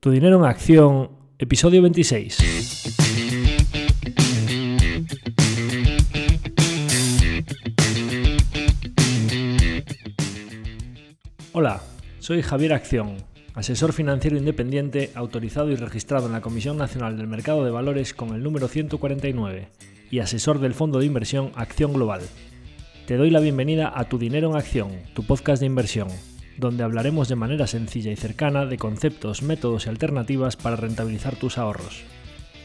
Tu dinero en acción, episodio 26. Hola, soy Javier Acción, asesor financiero independiente autorizado y registrado en la Comisión Nacional del Mercado de Valores con el número 149 y asesor del fondo de inversión Acción Global. Te doy la bienvenida a Tu dinero en acción, tu podcast de inversión, donde hablaremos de manera sencilla y cercana de conceptos, métodos y alternativas para rentabilizar tus ahorros.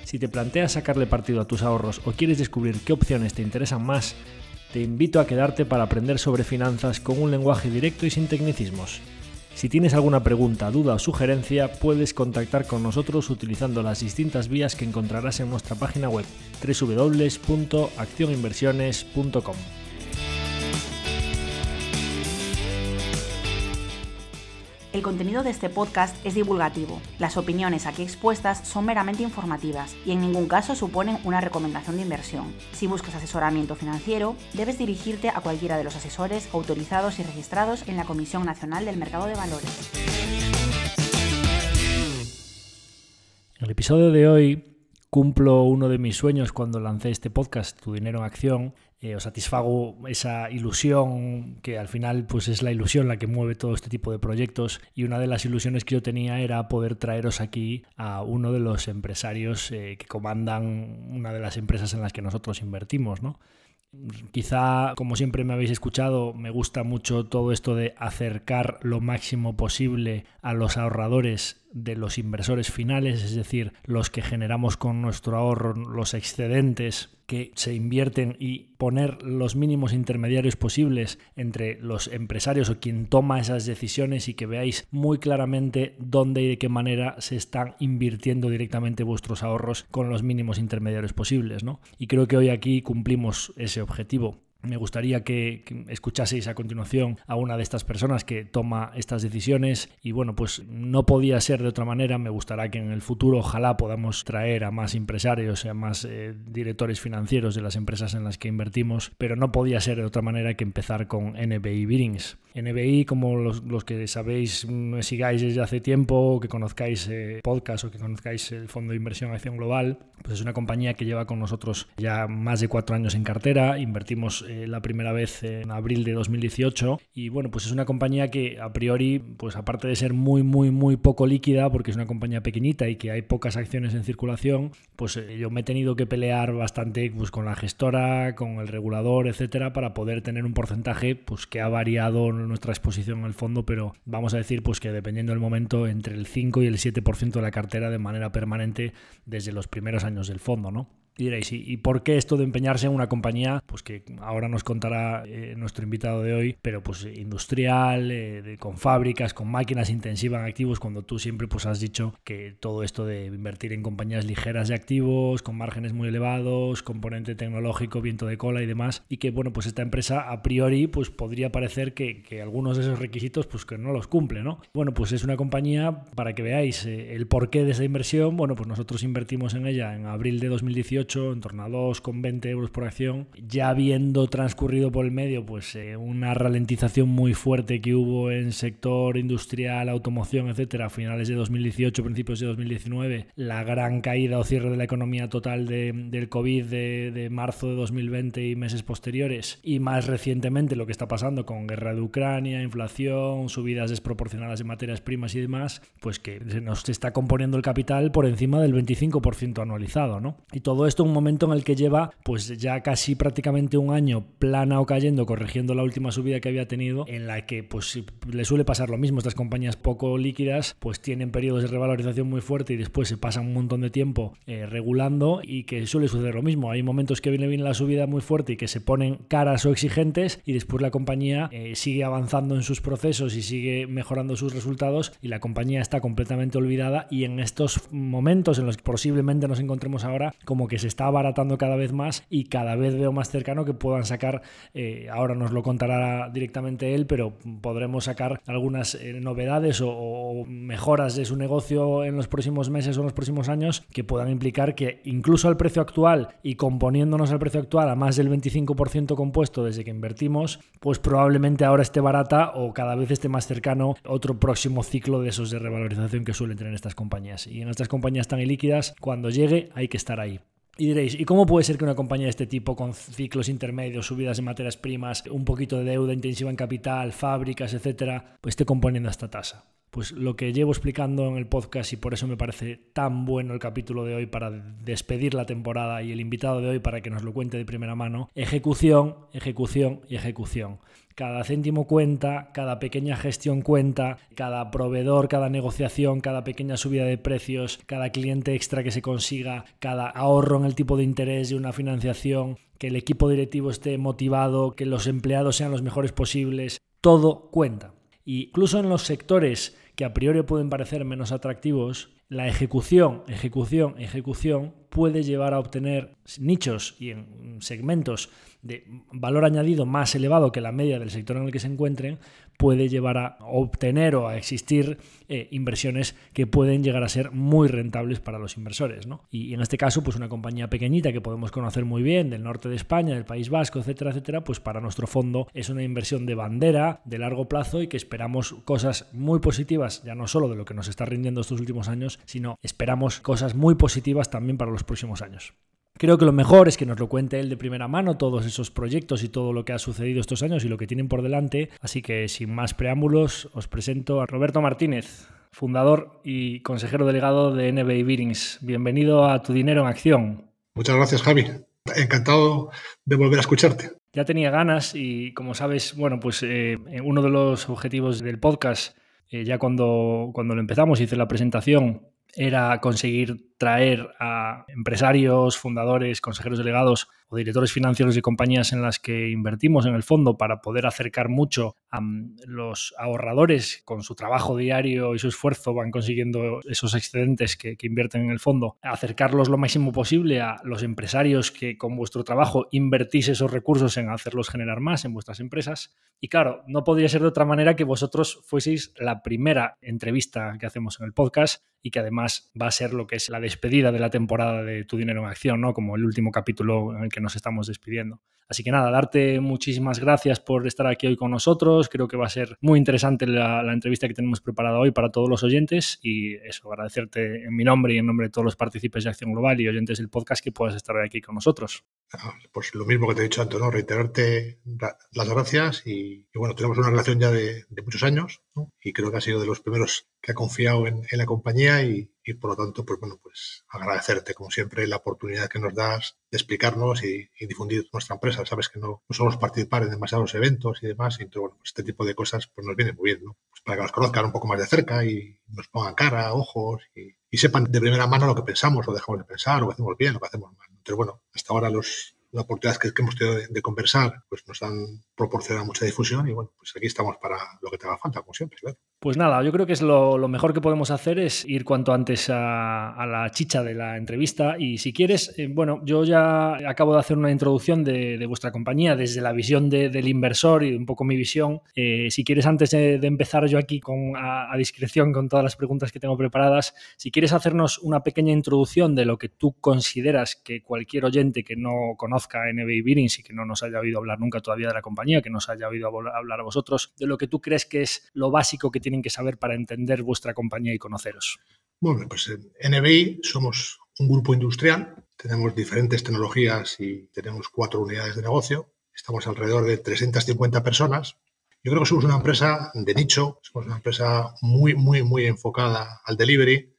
Si te planteas sacarle partido a tus ahorros o quieres descubrir qué opciones te interesan más, te invito a quedarte para aprender sobre finanzas con un lenguaje directo y sin tecnicismos. Si tienes alguna pregunta, duda o sugerencia, puedes contactar con nosotros utilizando las distintas vías que encontrarás en nuestra página web www.accioninversiones.com. El contenido de este podcast es divulgativo. Las opiniones aquí expuestas son meramente informativas y en ningún caso suponen una recomendación de inversión. Si buscas asesoramiento financiero, debes dirigirte a cualquiera de los asesores autorizados y registrados en la Comisión Nacional del Mercado de Valores. En el episodio de hoy cumplo uno de mis sueños cuando lancé este podcast, Tu dinero en acción. Os satisfago esa ilusión que al final pues es la ilusión la que mueve todo este tipo de proyectos, y una de las ilusiones que yo tenía era poder traeros aquí a uno de los empresarios que comandan una de las empresas en las que nosotros invertimos, ¿no? Quizá, como siempre me habéis escuchado, me gusta mucho todo esto de acercar lo máximo posible a los ahorradores de los inversores finales, es decir, los que generamos con nuestro ahorro los excedentes que se invierten, y poner los mínimos intermediarios posibles entre los empresarios o quien toma esas decisiones, y que veáis muy claramente dónde y de qué manera se están invirtiendo directamente vuestros ahorros con los mínimos intermediarios posibles, ¿no? Y creo que hoy aquí cumplimos ese objetivo. Me gustaría que escuchaseis a continuación a una de estas personas que toma estas decisiones, y bueno, pues no podía ser de otra manera. Me gustaría que en el futuro ojalá podamos traer a más empresarios y a más directores financieros de las empresas en las que invertimos, pero no podía ser de otra manera que empezar con NBI Bearings. NBI, como los que sabéis, me sigáis desde hace tiempo, que conozcáis podcast o que conozcáis el fondo de inversión Acción Global, pues es una compañía que lleva con nosotros ya más de 4 años en cartera. Invertimos la primera vez en abril de 2018, y bueno, pues es una compañía que a priori, pues aparte de ser muy poco líquida, porque es una compañía pequeñita y que hay pocas acciones en circulación, pues yo me he tenido que pelear bastante pues con la gestora, con el regulador, etcétera, para poder tener un porcentaje pues que ha variado nuestra exposición al fondo, pero vamos a decir pues que dependiendo del momento entre el 5 y el 7% de la cartera de manera permanente desde los primeros años del fondo, ¿no? Y diréis, ¿y por qué esto de empeñarse en una compañía? Pues que ahora nos contará nuestro invitado de hoy, pero pues industrial, con fábricas, con máquinas intensivas en activos, cuando tú siempre pues has dicho que todo esto de invertir en compañías ligeras de activos, con márgenes muy elevados, componente tecnológico, viento de cola y demás, y que bueno, pues esta empresa a priori pues podría parecer que algunos de esos requisitos pues que no los cumple, ¿no? Bueno, pues es una compañía, para que veáis el porqué de esa inversión. Bueno, pues nosotros invertimos en ella en abril de 2018, en torno a 2,20 euros por acción, ya habiendo transcurrido por el medio pues una ralentización muy fuerte que hubo en sector industrial, automoción, etcétera, a finales de 2018, principios de 2019, la gran caída o cierre de la economía total del COVID de marzo de 2020 y meses posteriores, y más recientemente lo que está pasando con guerra de Ucrania, inflación, subidas desproporcionadas de materias primas y demás, pues que se nos está componiendo el capital por encima del 25% anualizado, ¿no? Y todo esto un momento en el que lleva pues ya casi prácticamente un año plana o cayendo, corrigiendo la última subida que había tenido, en la que pues le suele pasar lo mismo. Estas compañías poco líquidas pues tienen periodos de revalorización muy fuerte y después se pasan un montón de tiempo regulando, y que suele suceder lo mismo. Hay momentos que viene la subida muy fuerte y que se ponen caras o exigentes, y después la compañía sigue avanzando en sus procesos y sigue mejorando sus resultados, y la compañía está completamente olvidada, y en estos momentos en los que posiblemente nos encontremos ahora, como que se se está abaratando cada vez más y cada vez veo más cercano que puedan sacar, ahora nos lo contará directamente él, pero podremos sacar algunas novedades o mejoras de su negocio en los próximos meses o en los próximos años que puedan implicar que incluso al precio actual y componiéndonos al precio actual a más del 25% compuesto desde que invertimos, pues probablemente ahora esté barata o cada vez esté más cercano otro próximo ciclo de esos de revalorización que suelen tener estas compañías. Y en estas compañías tan ilíquidas, cuando llegue hay que estar ahí. Y diréis, ¿y cómo puede ser que una compañía de este tipo, con ciclos intermedios, subidas de materias primas, un poquito de deuda intensiva en capital, fábricas, etcétera, pues esté componiendo esta tasa? Pues lo que llevo explicando en el podcast, y por eso me parece tan bueno el capítulo de hoy para despedir la temporada y el invitado de hoy para que nos lo cuente de primera mano: ejecución, ejecución y ejecución. Cada céntimo cuenta, cada pequeña gestión cuenta, cada proveedor, cada negociación, cada pequeña subida de precios, cada cliente extra que se consiga, cada ahorro en el tipo de interés de una financiación, que el equipo directivo esté motivado, que los empleados sean los mejores posibles, todo cuenta. Y incluso en los sectores que a priori pueden parecer menos atractivos, la ejecución puede llevar a obtener nichos y en segmentos de valor añadido más elevado que la media del sector en el que se encuentren, puede llevar a obtener o a existir inversiones que pueden llegar a ser muy rentables para los inversores, ¿no? Y en este caso, pues una compañía pequeñita que podemos conocer muy bien del norte de España, del País Vasco, etcétera, etcétera, pues para nuestro fondo es una inversión de bandera, de largo plazo y que esperamos cosas muy positivas, ya no solo de lo que nos está rindiendo estos últimos años, sino esperamos cosas muy positivas también para los próximos años. Creo que lo mejor es que nos lo cuente él de primera mano, todos esos proyectos y todo lo que ha sucedido estos años y lo que tienen por delante. Así que sin más preámbulos, os presento a Roberto Martínez, fundador y consejero delegado de NBI Bearings. Bienvenido a Tu Dinero en Acción. Muchas gracias, Javi. Encantado de volver a escucharte. Ya tenía ganas y, como sabes, bueno, pues uno de los objetivos del podcast, ya cuando lo empezamos, hice la presentación, era conseguir traer a empresarios, fundadores, consejeros delegados o directores financieros de compañías en las que invertimos en el fondo para poder acercar mucho a los ahorradores con su trabajo diario y su esfuerzo van consiguiendo esos excedentes que invierten en el fondo, acercarlos lo máximo posible a los empresarios que con vuestro trabajo invertís esos recursos en hacerlos generar más en vuestras empresas. Y claro, no podría ser de otra manera que vosotros fueseis la primera entrevista que hacemos en el podcast y que además va a ser lo que es la despedida de la temporada de Tu Dinero en Acción, ¿no? Como el último capítulo en el que nos estamos despidiendo. Así que nada, darte muchísimas gracias por estar aquí hoy con nosotros. Creo que va a ser muy interesante la entrevista que tenemos preparada hoy para todos los oyentes y eso, agradecerte en mi nombre y en nombre de todos los partícipes de Acción Global y oyentes del podcast que puedas estar aquí con nosotros. Pues lo mismo que te he dicho antes, ¿no? Reiterarte las gracias y bueno, tenemos una relación ya de muchos años, ¿no? Y creo que has sido de los primeros que ha confiado en la compañía y por lo tanto, pues bueno, pues agradecerte como siempre la oportunidad que nos das de explicarnos y difundir nuestra empresa. Sabes que no somos participar en demasiados eventos y demás, y entonces, bueno, pues este tipo de cosas pues nos viene muy bien, ¿no? Pues para que nos conozcan un poco más de cerca y nos pongan cara, ojos y sepan de primera mano lo que pensamos o dejamos de pensar, o que hacemos bien, o que hacemos mal. Entonces, bueno, hasta ahora las oportunidades que hemos tenido de conversar pues nos han proporcionado mucha difusión y bueno, pues aquí estamos para lo que te haga falta, como siempre, claro. Pues nada, yo creo que es lo mejor que podemos hacer es ir cuanto antes a la chicha de la entrevista y si quieres, bueno, yo ya acabo de hacer una introducción de vuestra compañía desde la visión del inversor y un poco mi visión. Si quieres, antes de empezar yo aquí a discreción con todas las preguntas que tengo preparadas, si quieres hacernos una pequeña introducción de lo que tú consideras que cualquier oyente que no conozca NBI Bearings y que no nos haya oído hablar nunca todavía de la compañía, que nos haya oído hablar a vosotros, de lo que tú crees que es lo básico que tienen que saber para entender vuestra compañía y conoceros. Bueno, pues en NBI somos un grupo industrial, tenemos diferentes tecnologías y tenemos 4 unidades de negocio, estamos alrededor de 350 personas. Yo creo que somos una empresa de nicho, somos una empresa muy enfocada al delivery.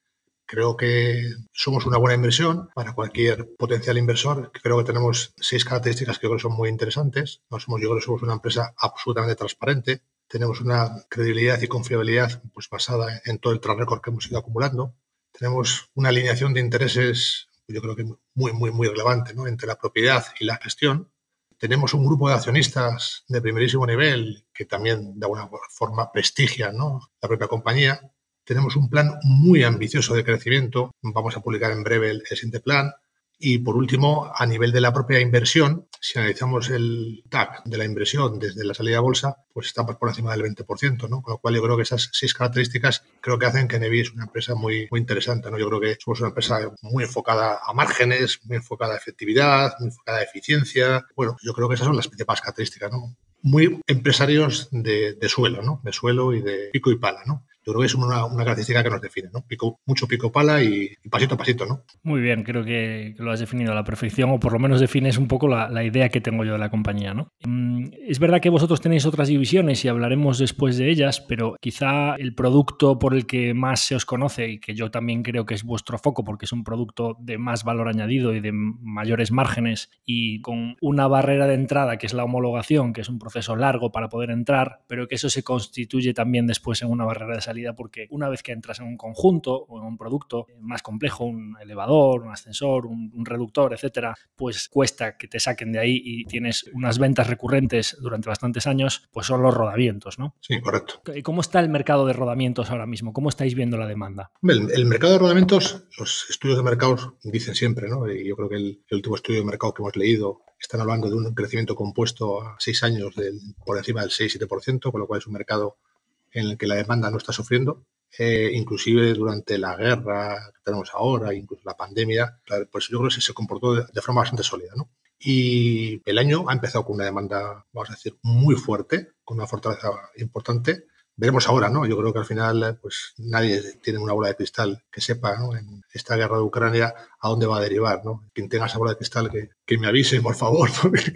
Creo que somos una buena inversión para cualquier potencial inversor. Creo que tenemos 6 características que creo que son muy interesantes. Yo creo que somos una empresa absolutamente transparente. Tenemos una credibilidad y confiabilidad pues, basada en todo el track record que hemos ido acumulando. Tenemos una alineación de intereses, yo creo que muy relevante, ¿no? Entre la propiedad y la gestión. Tenemos un grupo de accionistas de primerísimo nivel que también de alguna forma prestigian, ¿no? La propia compañía. Tenemos un plan muy ambicioso de crecimiento. Vamos a publicar en breve el siguiente plan. Y por último, a nivel de la propia inversión, si analizamos el TAC de la inversión desde la salida a bolsa, pues estamos por encima del 20%, ¿no? Con lo cual yo creo que esas 6 características creo que hacen que NBI es una empresa muy interesante, ¿no? Yo creo que somos una empresa muy enfocada a márgenes, muy enfocada a efectividad, muy enfocada a eficiencia. Bueno, yo creo que esas son las principales características, ¿no? Muy empresarios de suelo, ¿no? De suelo y de pico y pala, ¿no? Yo creo que es una característica que nos define, ¿no? Mucho pico pala y pasito a pasito, ¿no? Muy bien, creo que lo has definido a la perfección, o por lo menos defines un poco la idea que tengo yo de la compañía, ¿no? Es verdad que vosotros tenéis otras divisiones y hablaremos después de ellas, pero quizá el producto por el que más se os conoce y que yo también creo que es vuestro foco, porque es un producto de más valor añadido y de mayores márgenes y con una barrera de entrada que es la homologación, que es un proceso largo para poder entrar, pero que eso se constituye también después en una barrera de salida, porque una vez que entras en un conjunto o en un producto más complejo, un elevador, un ascensor, un reductor, etcétera, pues cuesta que te saquen de ahí y tienes unas ventas recurrentes durante bastantes años, pues son los rodamientos, ¿no? Sí, correcto. ¿Cómo está el mercado de rodamientos ahora mismo? ¿Cómo estáis viendo la demanda? El mercado de rodamientos, los estudios de mercados dicen siempre, ¿no? Y yo creo que el último estudio de mercado que hemos leído están hablando de un crecimiento compuesto a 6 años por encima del 6-7%, con lo cual es un mercado en el que la demanda no está sufriendo. Inclusive durante la guerra que tenemos ahora, incluso la pandemia, pues yo creo que se comportó de forma bastante sólida, ¿no? Y el año ha empezado con una demanda, vamos a decir, muy fuerte, con una fortaleza importante. Veremos ahora, ¿no? Yo creo que al final, pues nadie tiene una bola de cristal que sepa, ¿no? En esta guerra de Ucrania a dónde va a derivar, ¿no? Quien tenga esa bola de cristal que me avise, por favor, porque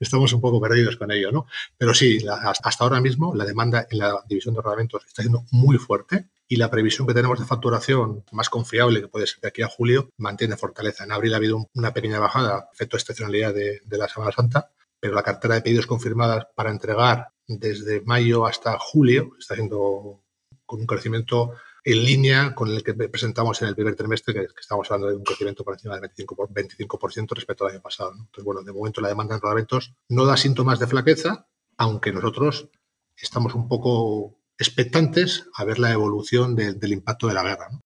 estamos un poco perdidos con ello, ¿no? Pero sí, hasta ahora mismo la demanda en la división de rodamientos está siendo muy fuerte y la previsión que tenemos de facturación más confiable, que puede ser de aquí a julio, mantiene fortaleza. En abril ha habido una pequeña bajada, efecto de excepcionalidad de la Semana Santa, pero la cartera de pedidos confirmadas para entregar desde mayo hasta julio está siendo con un crecimiento en línea con el que presentamos en el primer trimestre, que estamos hablando de un crecimiento por encima del 25% respecto al año pasado, ¿no? Entonces, bueno, de momento la demanda en rodamientos no da síntomas de flaqueza, aunque nosotros estamos un poco expectantes a ver la evolución del impacto de la guerra, ¿no?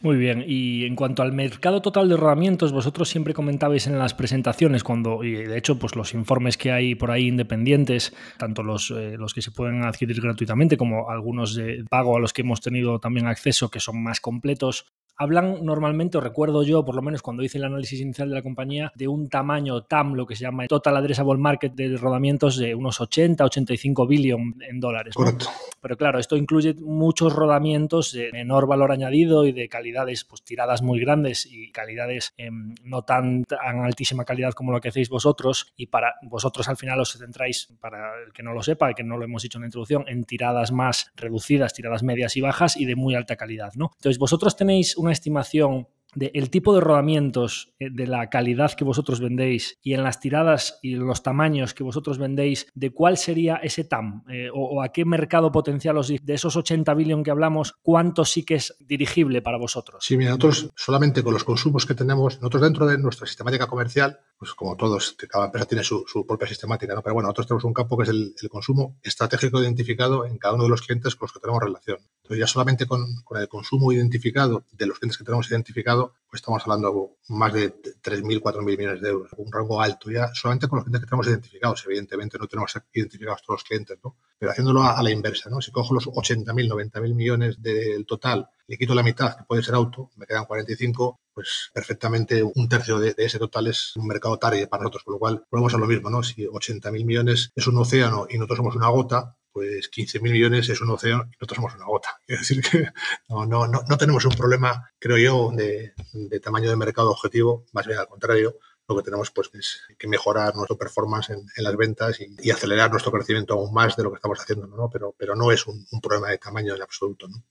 Muy bien, y en cuanto al mercado total de rodamientos, vosotros siempre comentabais en las presentaciones y de hecho pues los informes que hay por ahí independientes, tanto los que se pueden adquirir gratuitamente como algunos de pago a los que hemos tenido también acceso, que son más completos, hablan normalmente, o recuerdo yo, por lo menos cuando hice el análisis inicial de la compañía, de un tamaño TAM, lo que se llama Total Addressable Market de rodamientos, de unos 85 billion en dólares, ¿no? Correcto. Pero claro, esto incluye muchos rodamientos de menor valor añadido y de calidades, pues tiradas muy grandes y calidades no tan altísima calidad como lo que hacéis vosotros, y para vosotros al final os centráis, para el que no lo sepa, que no lo hemos dicho en la introducción, en tiradas más reducidas, tiradas medias y bajas y de muy alta calidad, ¿no? Entonces, vosotros tenéis una estimación del tipo de rodamientos, de la calidad que vosotros vendéis y en las tiradas y los tamaños que vosotros vendéis, de cuál sería ese TAM o a qué mercado potencial de esos 80 billion que hablamos, cuánto sí que es dirigible para vosotros. Sí, mira, nosotros solamente con los consumos que tenemos, nosotros dentro de nuestra sistemática comercial, pues como todos, cada empresa tiene su propia sistemática, ¿no? Pero bueno, nosotros tenemos un campo que es el consumo estratégico identificado en cada uno de los clientes con los que tenemos relación. Entonces ya solamente con el consumo identificado de los clientes que tenemos identificado, pues estamos hablando más de 3.000, 4.000 millones de euros, un rango alto ya solamente con los clientes que tenemos identificados. Evidentemente no tenemos identificados todos los clientes, ¿no? Pero haciéndolo a la inversa, ¿no? Si cojo los 80.000, 90.000 millones del total, le quito la mitad, que puede ser auto, me quedan 45, pues perfectamente un tercio de ese total es un mercado target para nosotros, con lo cual volvemos a lo mismo, ¿no? Si 80.000 millones es un océano y nosotros somos una gota, pues 15.000 millones es un océano y nosotros somos una gota. Es decir, que no tenemos un problema, creo yo, de tamaño de mercado objetivo, más bien al contrario. Lo que tenemos pues es que mejorar nuestro performance en las ventas y acelerar nuestro crecimiento aún más de lo que estamos haciendo, ¿no? Pero no es un problema de tamaño en absoluto, ¿no?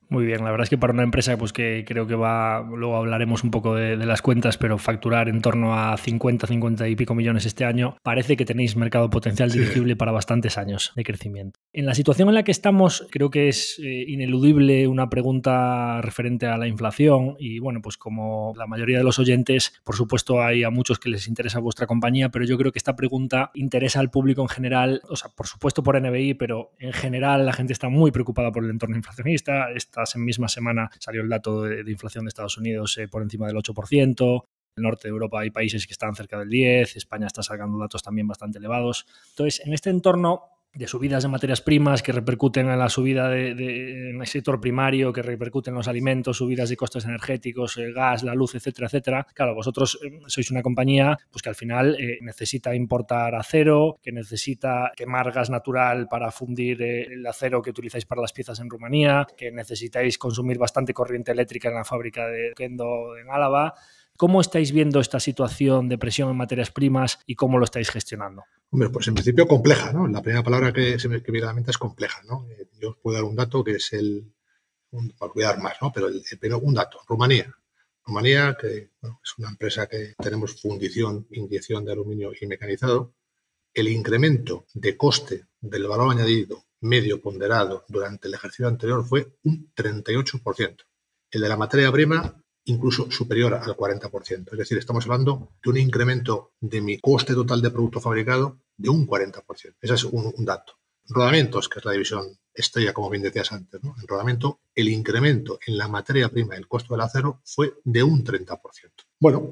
Muy bien, la verdad es que para una empresa pues que creo que luego hablaremos un poco de las cuentas, pero facturar en torno a 50 y pico millones este año, parece que tenéis mercado potencial dirigible para bastantes años de crecimiento. En la situación en la que estamos, creo que es ineludible una pregunta referente a la inflación y bueno, pues como la mayoría de los oyentes, por supuesto hay a muchos que les interesa vuestra compañía, pero yo creo que esta pregunta interesa al público en general, o sea, por supuesto por NBI, pero en general la gente está muy preocupada por el entorno inflacionista. Esta misma semana salió el dato de inflación de Estados Unidos por encima del 8%. el norte de Europa hay países que están cerca del 10, España está sacando datos también bastante elevados. Entonces, en este entorno de subidas de materias primas que repercuten en la subida en el sector primario, que repercuten en los alimentos, subidas de costes energéticos, el gas, la luz, etcétera, etcétera. Claro, vosotros sois una compañía pues que al final necesita importar acero, que necesita quemar gas natural para fundir el acero que utilizáis para las piezas en Rumanía, que necesitáis consumir bastante corriente eléctrica en la fábrica de Kendo en Álava. ¿Cómo estáis viendo esta situación de presión en materias primas y cómo lo estáis gestionando? Hombre, pues en principio compleja, ¿no? La primera palabra que me viene a la mente es compleja, ¿no? Yo os puedo dar un dato que es voy a dar más, ¿no? Pero primero un dato. Rumanía, que bueno, es una empresa que tenemos fundición, inyección de aluminio y mecanizado. El incremento de coste del valor añadido medio ponderado durante el ejercicio anterior fue un 38%. El de la materia prima incluso superior al 40%. Es decir, estamos hablando de un incremento de mi coste total de producto fabricado de un 40%. Ese es un dato. Rodamientos, que es la división estrella, como bien decías antes, ¿no? En rodamiento, el incremento en la materia prima, el costo del acero, fue de un 30%. Bueno,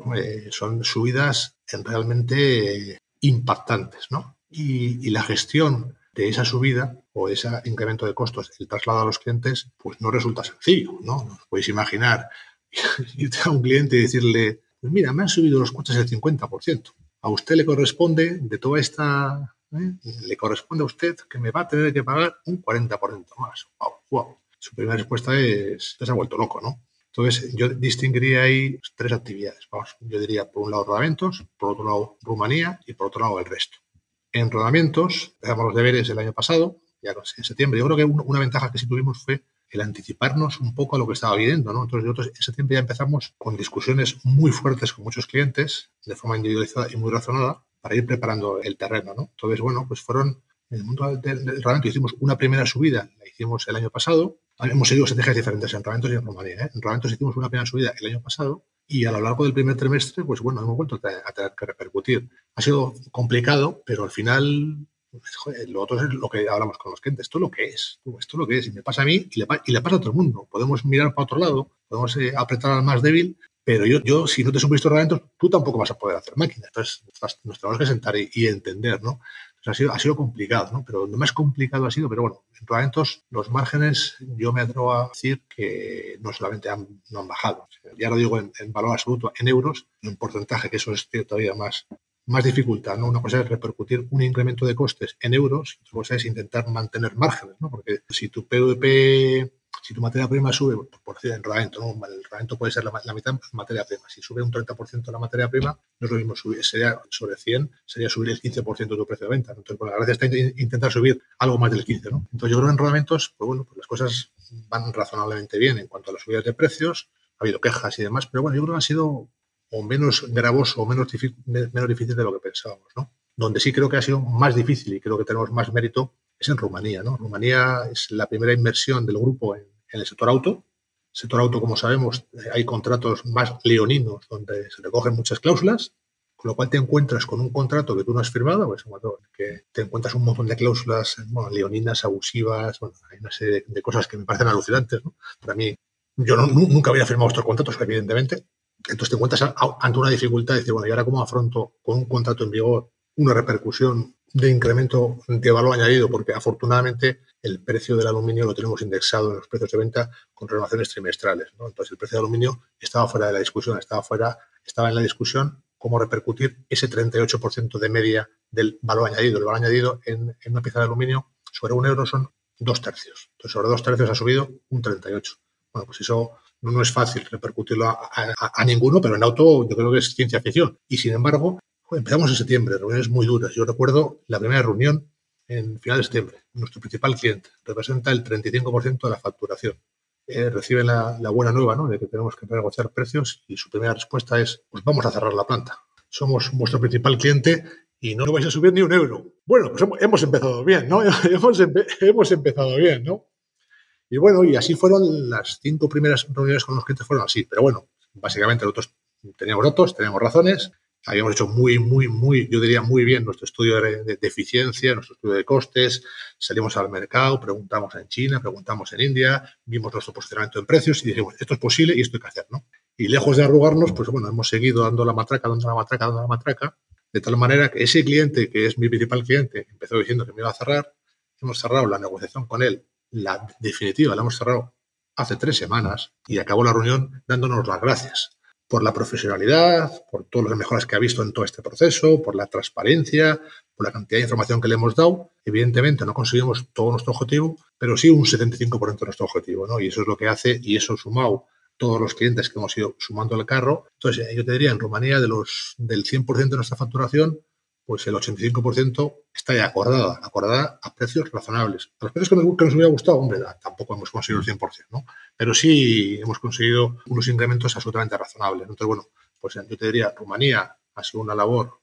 son subidas realmente impactantes, ¿no? Y la gestión de esa subida o ese incremento de costos, el traslado a los clientes, pues no resulta sencillo, ¿no? Os podéis imaginar irte a un cliente y decirle, pues mira, me han subido los costes el 50%. A usted le corresponde, de toda esta, le corresponde a usted que me va a tener que pagar un 40% más. Wow. Su primera respuesta es, te has vuelto loco, ¿no? Entonces, yo distinguiría ahí 3 actividades. Vamos, yo diría, por un lado, rodamientos, por otro lado, Rumanía y por otro lado, el resto. En rodamientos, empezamos los deberes el año pasado, ya en septiembre. Yo creo que una ventaja que sí tuvimos fue el anticiparnos un poco a lo que estaba viendo, ¿no? Entonces, nosotros en septiembre ya empezamos con discusiones muy fuertes con muchos clientes, de forma individualizada y muy razonada, para ir preparando el terreno, ¿no? Entonces, bueno, pues fueron, en el mundo del rodamiento hicimos una primera subida, la hicimos el año pasado. Hemos seguido estrategias diferentes en rodamientos y en Rumanía, ¿eh? En rodamientos hicimos una primera subida el año pasado y a lo largo del primer trimestre, pues bueno, hemos vuelto a tener que repercutir. Ha sido complicado, pero al final, joder, lo otro es lo que hablamos con los clientes. Esto es lo que es. Esto es lo que es. Y me pasa a mí y le pasa a todo el mundo. Podemos mirar para otro lado, podemos apretar al más débil, pero yo si no te suministro rodamientos, tú tampoco vas a poder hacer máquinas. Entonces, nos tenemos que sentar y entender, ¿no? Ha sido complicado, ¿no? Pero lo más complicado ha sido, pero bueno, en rodamientos los márgenes yo me atrevo a decir que no solamente no han bajado. Ya lo digo en valor absoluto, en euros, en porcentaje, que eso es todavía más dificultad, ¿no? Una cosa es repercutir un incremento de costes en euros, otra cosa es intentar mantener márgenes, ¿no? Porque si tu PVP, si tu materia prima sube, por decir en rodamiento, ¿no? El rodamiento puede ser la mitad materia prima. Si sube un 30% la materia prima, no es lo mismo sería sobre 100, sería subir el 15% de tu precio de venta, ¿no? Entonces, bueno, la gracia está en intentar subir algo más del 15%, ¿no? Entonces, yo creo que en rodamientos, pues bueno, pues las cosas van razonablemente bien en cuanto a las subidas de precios. Ha habido quejas y demás, pero bueno, yo creo que han sido o menos gravoso o menos difícil de lo que pensábamos, ¿no? Donde sí creo que ha sido más difícil y creo que tenemos más mérito es en Rumanía, ¿no? Rumanía es la primera inversión del grupo en el sector auto. El sector auto, como sabemos, hay contratos más leoninos donde se recogen muchas cláusulas, con lo cual te encuentras con un contrato que tú no has firmado, pues, que te encuentras un montón de cláusulas, bueno, leoninas, abusivas, bueno, hay una serie de cosas que me parecen alucinantes, ¿no? Para mí, yo nunca había firmado estos contratos, evidentemente. Entonces te encuentras ante una dificultad de decir, bueno, ¿y ahora cómo afronto con un contrato en vigor una repercusión de incremento de valor añadido? Porque afortunadamente el precio del aluminio lo tenemos indexado en los precios de venta con renovaciones trimestrales, ¿no? Entonces el precio del aluminio estaba fuera de la discusión, estaba en la discusión cómo repercutir ese 38% de media del valor añadido. El valor añadido en una pieza de aluminio sobre €1 son 2 tercios. Entonces sobre 2 tercios ha subido un 38%. Bueno, pues eso no es fácil repercutirlo a ninguno, pero en auto yo creo que es ciencia ficción. Y sin embargo, empezamos en septiembre, reuniones muy duras. Yo recuerdo la primera reunión en final de septiembre. Nuestro principal cliente representa el 35% de la facturación. Recibe la buena nueva, ¿no?, de que tenemos que negociar precios y su primera respuesta es, pues vamos a cerrar la planta. Somos vuestro principal cliente y no vais a subir ni €1. Bueno, pues hemos empezado bien, ¿no? hemos empezado bien, ¿no? Y bueno, y así fueron las 5 primeras reuniones con los clientes, fueron así. Pero bueno, básicamente nosotros teníamos datos, teníamos razones, habíamos hecho yo diría muy bien nuestro estudio de eficiencia, nuestro estudio de costes, salimos al mercado, preguntamos en China, preguntamos en India, vimos nuestro posicionamiento en precios y dijimos, esto es posible y esto hay que hacer, ¿no? Y lejos de arrugarnos, pues bueno, hemos seguido dando la matraca, de tal manera que ese cliente, que es mi principal cliente, empezó diciendo que me iba a cerrar. Hemos cerrado la negociación con él, la definitiva la hemos cerrado hace 3 semanas y acabó la reunión dándonos las gracias por la profesionalidad, por todas las mejoras que ha visto en todo este proceso, por la transparencia, por la cantidad de información que le hemos dado. Evidentemente no conseguimos todo nuestro objetivo, pero sí un 75% de nuestro objetivo, ¿no? Y eso es lo que hace, y eso sumado todos los clientes que hemos ido sumando al carro. Entonces, yo te diría, en Rumanía, del 100% de nuestra facturación, pues el 85% está ya acordada a precios razonables. A los precios que nos hubiera gustado, hombre, tampoco hemos conseguido el 100%, ¿no? Pero sí hemos conseguido unos incrementos absolutamente razonables. Entonces, bueno, pues yo te diría, Rumanía ha sido una labor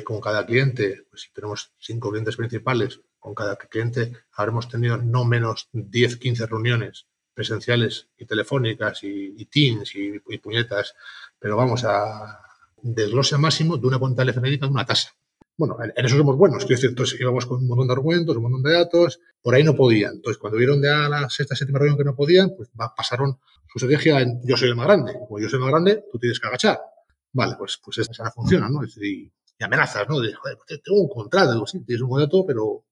con cada cliente, pues si tenemos 5 clientes principales, con cada cliente habremos tenido no menos 10, 15 reuniones presenciales y telefónicas y Teams y puñetas, pero vamos a desglose máximo de una cuenta telefónica de una tasa. Bueno, en eso somos buenos, quiero decir, entonces íbamos con un montón de argumentos, un montón de datos, por ahí no podían. Entonces, cuando vieron ya la sexta, séptima reunión que no podían, pues pasaron su estrategia en yo soy el más grande. Como yo soy el más grande, tú tienes que agachar. Vale, pues esa funciona, ¿no? Es decir, y amenazas, ¿no? De, joder, tengo un contrato, digo, sí, tienes un contrato, pero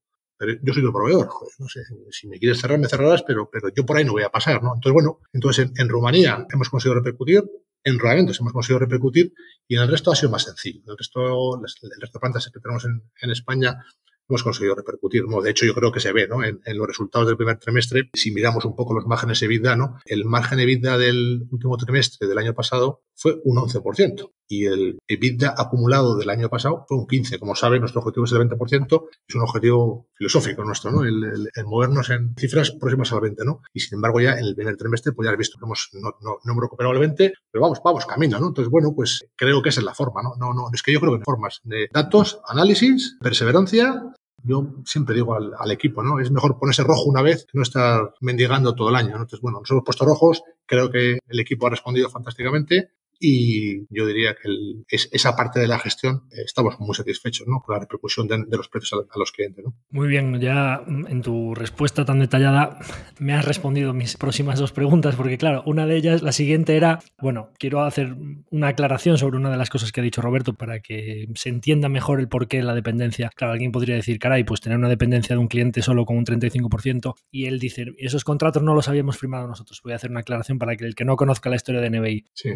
yo soy el proveedor, joder, no sé, si me quieres cerrar, me cerrarás, pero yo por ahí no voy a pasar, ¿no? Entonces, bueno, en Rumanía hemos conseguido repercutir, en Rodamentos hemos conseguido repercutir y en el resto ha sido más sencillo. El resto de plantas que tenemos en España hemos conseguido repercutir, ¿no? De hecho, yo creo que se ve, ¿no? En los resultados del primer trimestre, si miramos un poco los márgenes EBITDA, ¿no? El margen EBITDA del último trimestre del año pasado fue un 11% y el EBITDA acumulado del año pasado fue un 15%. Como saben, nuestro objetivo es el 20%, es un objetivo filosófico nuestro, ¿no? El movernos en cifras próximas al 20%, ¿no? Y sin embargo, ya en el primer trimestre, pues ya has visto que no hemos recuperado el 20%, pero vamos camino, ¿no? Entonces, bueno, pues creo que esa es la forma, ¿no? No, es que yo creo que hay formas de datos, análisis, perseverancia. Yo siempre digo al equipo, ¿no? Es mejor ponerse rojo una vez que no estar mendigando todo el año, ¿no? Entonces, bueno, nos hemos puesto rojos, creo que el equipo ha respondido fantásticamente y yo diría que esa parte de la gestión estamos muy satisfechos, ¿no? Con la repercusión de los precios a los clientes, ¿no? Muy bien, ya en tu respuesta tan detallada me has respondido mis próximas 2 preguntas, porque claro, una de ellas, la siguiente era, bueno, quiero hacer una aclaración sobre una de las cosas que ha dicho Roberto para que se entienda mejor el porqué de la dependencia. Claro, alguien podría decir, caray, pues tener una dependencia de un cliente solo con un 35%, y él dice, esos contratos no los habíamos firmado nosotros. Voy a hacer una aclaración para que el que no conozca la historia de NBI. Sí.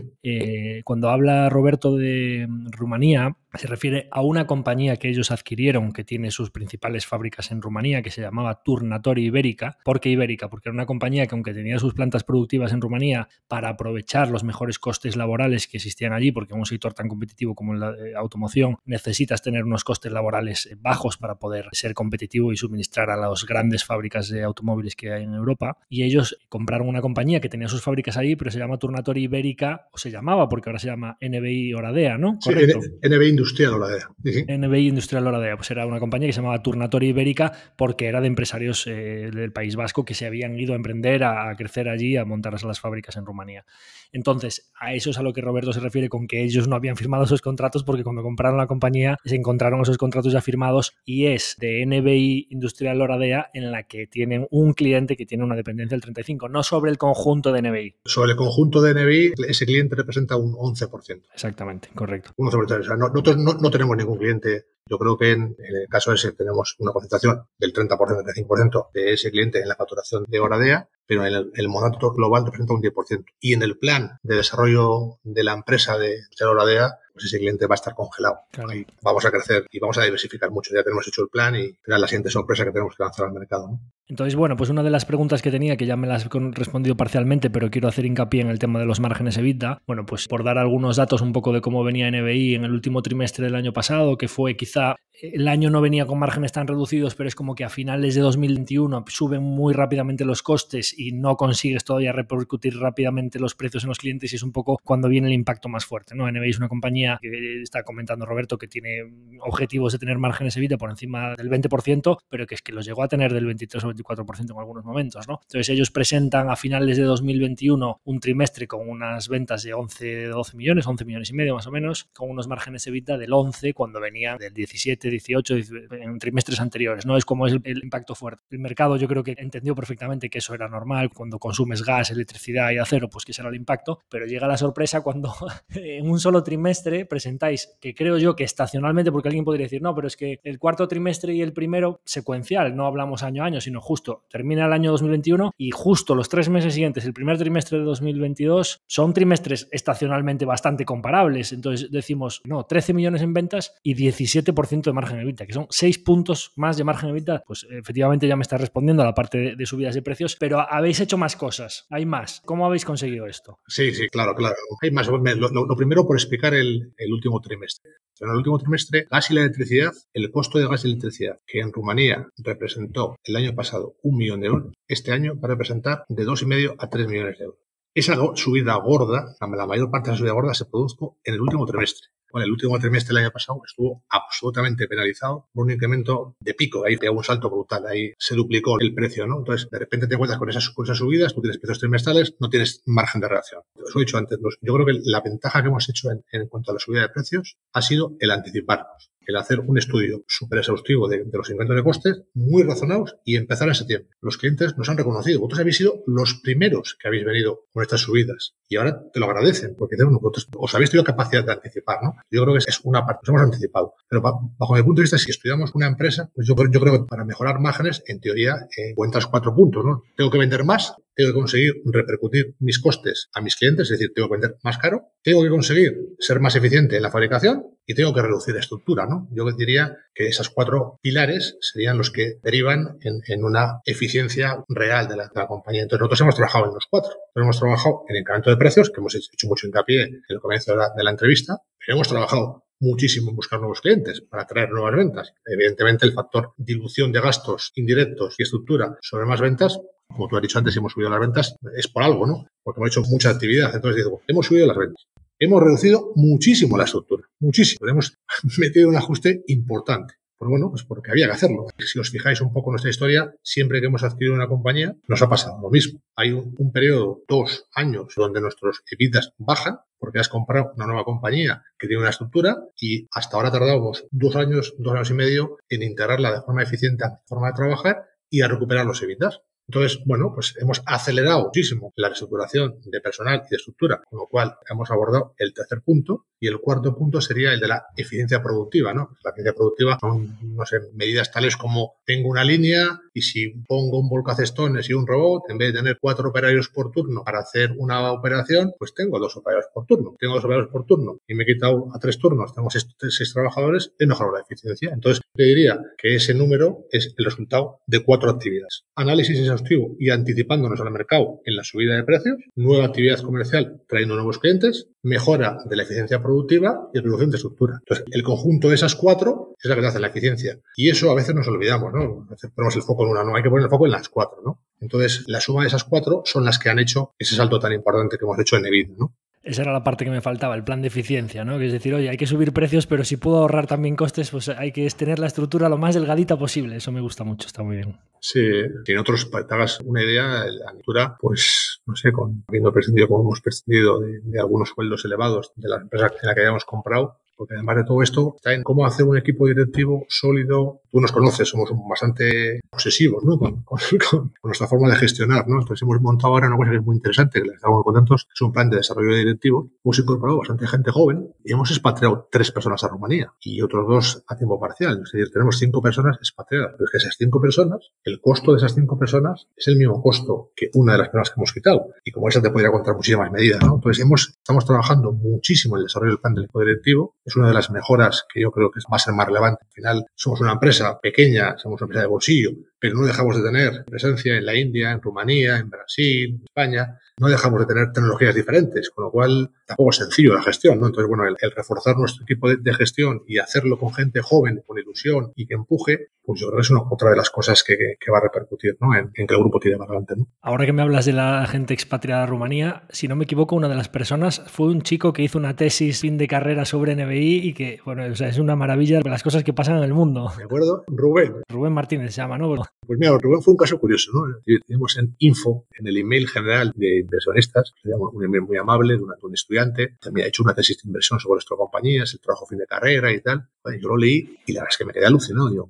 Cuando habla Roberto de Rumanía, se refiere a una compañía que ellos adquirieron que tiene sus principales fábricas en Rumanía, que se llamaba Turnători Iberica. ¿Por qué Ibérica? Porque era una compañía que, aunque tenía sus plantas productivas en Rumanía para aprovechar los mejores costes laborales que existían allí, porque en un sector tan competitivo como la automoción necesitas tener unos costes laborales bajos para poder ser competitivo y suministrar a las grandes fábricas de automóviles que hay en Europa. Y ellos compraron una compañía que tenía sus fábricas allí, pero se llama Turnători Iberica, o se llamaba, porque ahora se llama NBI Oradea, ¿no? Sí, NBI Industrial Oradea. Sí. NBI Industrial Oradea, pues era una compañía que se llamaba Turnători Iberica porque era de empresarios del País Vasco que se habían ido a emprender, a crecer allí, a montar las fábricas en Rumanía. Entonces, a eso es a lo que Roberto se refiere con que ellos no habían firmado esos contratos, porque cuando compraron la compañía se encontraron esos contratos ya firmados, y es de NBI Industrial Oradea en la que tienen un cliente que tiene una dependencia del 35%, no sobre el conjunto de NBI. Sobre el conjunto de NBI, ese cliente representa un 11%. Exactamente, correcto. Un 11%. O sea, nosotros no tenemos ningún cliente. Yo creo que en el caso ese tenemos una concentración del 30%, 35% de ese cliente en la facturación de Oradea, pero en el monoto global representa un 10%. Y en el plan de desarrollo de la empresa de Oradea, pues ese cliente va a estar congelado. Claro. Y vamos a crecer y vamos a diversificar mucho. Ya tenemos hecho el plan y será la siguiente sorpresa que tenemos que lanzar al mercado, ¿no? Entonces, bueno, pues una de las preguntas que tenía, que ya me las he respondido parcialmente, pero quiero hacer hincapié en el tema de los márgenes EBITDA. Bueno, pues por dar algunos datos un poco de cómo venía NBI en el último trimestre del año pasado, que fue quizá, el año no venía con márgenes tan reducidos, pero es como que a finales de 2021 suben muy rápidamente los costes y no consigues todavía repercutir rápidamente los precios en los clientes, y es un poco cuando viene el impacto más fuerte, ¿no? NBI es una compañía que está comentando Roberto que tiene objetivos de tener márgenes EBITDA por encima del 20%, pero que es que los llegó a tener del 23 o 54% en algunos momentos, ¿no? Entonces ellos presentan a finales de 2021 un trimestre con unas ventas de 12 millones, 11 millones y medio más o menos, con unos márgenes EBITDA del 11 cuando venían del 17, 18 en trimestres anteriores, ¿no? Es como es el impacto fuerte. El mercado yo creo que entendió perfectamente que eso era normal cuando consumes gas, electricidad y acero, pues que será el impacto, pero llega la sorpresa cuando en un solo trimestre presentáis, que creo yo que estacionalmente, porque alguien podría decir, no, pero es que el cuarto trimestre y el primero secuencial, no hablamos año a año, sino justo termina el año 2021 y justo los 3 meses siguientes, el primer trimestre de 2022, son trimestres estacionalmente bastante comparables. Entonces decimos, no, 13 millones en ventas y 17% de margen EBITDA, que son 6 puntos más de margen EBITDA. Pues efectivamente ya me está respondiendo a la parte de subidas de precios, pero habéis hecho más cosas, hay más. ¿Cómo habéis conseguido esto? Sí, claro. Hay más. Lo primero por explicar el último trimestre. En el último trimestre, gas y la electricidad, el costo de gas y electricidad, que en Rumanía representó el año pasado 1 millón de euros, este año va a representar de 2,5 a 3 millones de euros. Esa subida gorda, la mayor parte de la subida gorda se produjo en el último trimestre. Bueno, el último trimestre del año pasado estuvo absolutamente penalizado por un incremento de pico. Ahí pegó un salto brutal, ahí se duplicó el precio, ¿no? Entonces, de repente te encuentras con esas subidas, tú tienes precios trimestrales, no tienes margen de reacción. Os lo he dicho antes, yo creo que la ventaja que hemos hecho en cuanto a la subida de precios ha sido el anticiparnos, el hacer un estudio súper exhaustivo de los incrementos de costes, muy razonados, y empezar en septiembre. Los clientes nos han reconocido. Vosotros habéis sido los primeros que habéis venido con estas subidas y ahora te lo agradecen porque vosotros os habéis tenido capacidad de anticipar, ¿no? Yo creo que es una parte, nos hemos anticipado. Pero bajo mi punto de vista, si estudiamos una empresa, pues yo creo que para mejorar márgenes, en teoría, encuentras 4 puntos, ¿no? Tengo que vender más, tengo que conseguir repercutir mis costes a mis clientes, es decir, tengo que vender más caro, tengo que conseguir ser más eficiente en la fabricación y tengo que reducir la estructura, ¿no? Yo diría que esas 4 pilares serían los que derivan en una eficiencia real de la compañía. Entonces, nosotros hemos trabajado en los 4. Hemos trabajado en incremento de precios, que hemos hecho mucho hincapié en el comienzo de la entrevista, pero hemos trabajado muchísimo en buscar nuevos clientes para atraer nuevas ventas. Evidentemente, el factor dilución de gastos indirectos y estructura sobre más ventas, como tú has dicho antes, si hemos subido las ventas, es por algo, ¿no? Porque hemos hecho mucha actividad. Entonces digo, hemos subido las ventas. Hemos reducido muchísimo la estructura, muchísimo. Hemos metido un ajuste importante. Pues bueno, pues porque había que hacerlo. Si os fijáis un poco en nuestra historia, siempre que hemos adquirido una compañía, nos ha pasado lo mismo. Hay un periodo, 2 años, donde nuestros EBITDAs bajan, porque has comprado una nueva compañía que tiene una estructura y hasta ahora tardamos 2 años y medio en integrarla de forma eficiente a la forma de trabajar y a recuperar los EBITDAs. Entonces, bueno, pues hemos acelerado muchísimo la reestructuración de personal y de estructura, con lo cual hemos abordado el tercer punto. Y el cuarto punto sería el de la eficiencia productiva, ¿no? La eficiencia productiva son, no sé, medidas tales como tengo una línea y si pongo un volcacestones y un robot, en vez de tener 4 operarios por turno para hacer una operación, pues tengo 2 operarios por turno. Tengo 2 operarios por turno y me he quitado a 3 turnos, tengo 6 trabajadores, he mejorado la eficiencia. Entonces, te diría que ese número es el resultado de 4 actividades. Análisis exhaustivo y anticipándonos al mercado en la subida de precios, nueva actividad comercial trayendo nuevos clientes, mejora de la eficiencia productiva y reducción de estructura. Entonces, el conjunto de esas 4 es la que te hace la eficiencia. Y eso a veces nos olvidamos, ¿no? A veces ponemos el foco en una, no, hay que poner el foco en las 4, ¿no? Entonces, la suma de esas 4 son las que han hecho ese salto tan importante que hemos hecho en EBITDA, ¿no? Esa era la parte que me faltaba, el plan de eficiencia, ¿no? Que es decir, oye, hay que subir precios, pero si puedo ahorrar también costes, pues hay que tener la estructura lo más delgadita posible. Eso me gusta mucho, está muy bien. Sí, si en otros te hagas una idea, la estructura, pues, no sé, habiendo prescindido como hemos prescindido de algunos sueldos elevados de la empresa en la que hayamos comprado, porque además de todo esto está en cómo hacer un equipo directivo sólido. Tú nos conoces, somos bastante obsesivos, ¿no? con nuestra forma de gestionar, ¿no? Entonces hemos montado ahora una cosa que es muy interesante, que estamos muy contentos, es un plan de desarrollo directivo. Hemos incorporado bastante gente joven y hemos expatriado 3 personas a Rumanía y otros 2 a tiempo parcial. Es decir, tenemos 5 personas expatriadas. Pero es que esas 5 personas, el costo de esas 5 personas es el mismo costo que una de las personas que hemos quitado. Y como esa te podría contar muchísimas medidas, ¿no? Entonces estamos trabajando muchísimo en el desarrollo del plan del equipo directivo. Es una de las mejoras que yo creo que va a ser más relevante. Al final, somos una empresa pequeña, somos una empresa de bolsillo, pero no dejamos de tener presencia en la India, en Rumanía, en Brasil, en España. No dejamos de tener tecnologías diferentes, con lo cual tampoco es sencillo la gestión, ¿no? Entonces, bueno, el reforzar nuestro equipo de gestión y hacerlo con gente joven, con ilusión y que empuje, pues yo creo que es otra de las cosas que va a repercutir, ¿no? En que el grupo tire más adelante, ¿no? Ahora que me hablas de la gente expatriada a Rumanía, si no me equivoco, una de las personas fue un chico que hizo una tesis fin de carrera sobre NBI y que, bueno, o sea, es una maravilla de las cosas que pasan en el mundo. ¿De acuerdo? Rubén Martínez se llama, ¿no? Pues mira, Rubén fue un caso curioso, ¿no? Tenemos en info, en el email general de inversionistas, un email muy amable de un estudiante, también ha hecho una tesis de inversión sobre nuestra compañía, el trabajo fin de carrera y tal. Bueno, yo lo leí y la verdad es que me quedé alucinado. Digo,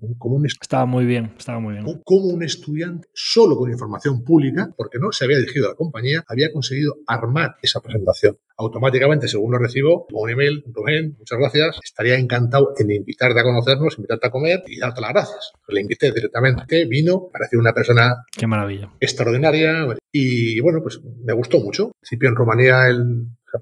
estaba muy bien. Como un estudiante, solo con información pública, porque no se había dirigido a la compañía, había conseguido armar esa presentación. Automáticamente, según lo recibo, un email, Rubén, muchas gracias, estaría encantado en invitarte a conocernos, invitarte a comer y darte las gracias. Pues le invité directamente, vino, parecía una persona qué maravilla, extraordinaria y bueno, pues me gustó mucho. Al principio en Rumanía,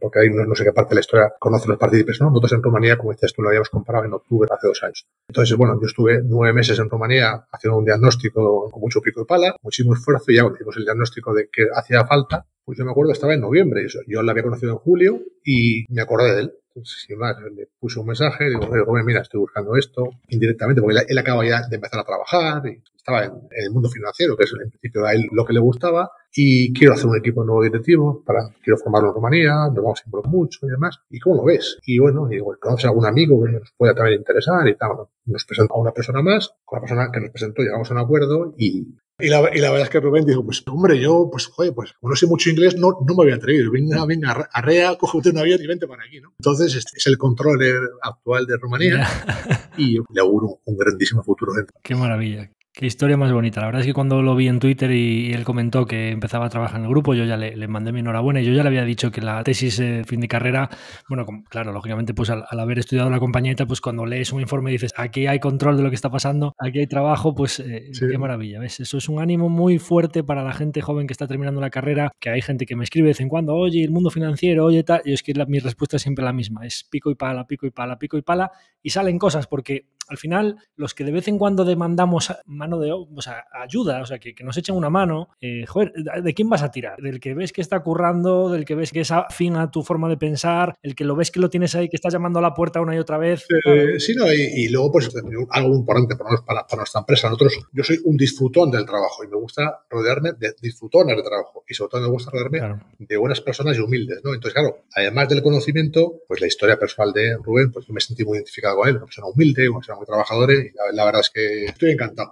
porque ahí no sé qué parte de la historia conocen los partícipes, ¿no? Nosotros en Rumanía, como dices tú, lo habíamos comparado en octubre hace 2 años. Entonces, bueno, yo estuve 9 meses en Rumanía haciendo un diagnóstico con mucho pico y pala, muchísimo esfuerzo, y ya cuando hicimos el diagnóstico de que hacía falta, pues yo me acuerdo, estaba en noviembre, yo lo había conocido en julio y me acordé de él. Entonces, sin más, le puse un mensaje, digo, mira, estoy buscando esto, indirectamente, porque él acaba ya de empezar a trabajar y estaba en el mundo financiero, que es en principio a él lo que le gustaba, y quiero hacer un equipo nuevo directivo, quiero formarlo en Rumanía, nos vamos a involucrar mucho y demás. ¿Y cómo lo ves? Y bueno, digo, ¿conoces a algún amigo que nos pueda también interesar? Y tal, bueno, nos presentó a una persona más, con la persona que nos presentó llegamos a un acuerdo y la verdad es que Rubén dijo, pues hombre, yo, pues joder, pues como no sé mucho inglés, no me voy a atrever. Venga, arrea, cógete un avión y vente para aquí, ¿no? Entonces, este es el controller actual de Rumanía y le auguro un grandísimo futuro dentro. Qué maravilla. Qué historia más bonita. La verdad es que cuando lo vi en Twitter y él comentó que empezaba a trabajar en el grupo, yo ya le mandé mi enhorabuena y yo ya le había dicho que la tesis fin de carrera, bueno, claro, lógicamente pues al haber estudiado la compañía y tal, pues cuando lees un informe y dices, aquí hay control de lo que está pasando, aquí hay trabajo, pues sí. Qué maravilla, ¿ves? Eso es un ánimo muy fuerte para la gente joven que está terminando la carrera, que hay gente que me escribe de vez en cuando, oye, el mundo financiero, oye, tal, y es que mi respuesta es siempre la misma, es pico y pala, pico y pala, pico y pala, y salen cosas porque al final los que de vez en cuando demandamos mano de obra, o sea, ayuda, o sea, que nos echen una mano, joder, ¿de quién vas a tirar? ¿Del que ves que está currando, del que ves que es afín a tu forma de pensar, el que lo ves que lo tienes ahí, que estás llamando a la puerta una y otra vez? Claro. Sí, no, y luego pues algo importante para nuestra empresa. Yo soy un disfrutón del trabajo y me gusta rodearme de disfrutones de trabajo y sobre todo me gusta rodearme de buenas personas y humildes, ¿no? Entonces, claro, además del conocimiento, pues la historia personal de Rubén, pues yo me sentí muy identificado con él, una persona humilde, una persona muy trabajadora y la verdad es que estoy encantado.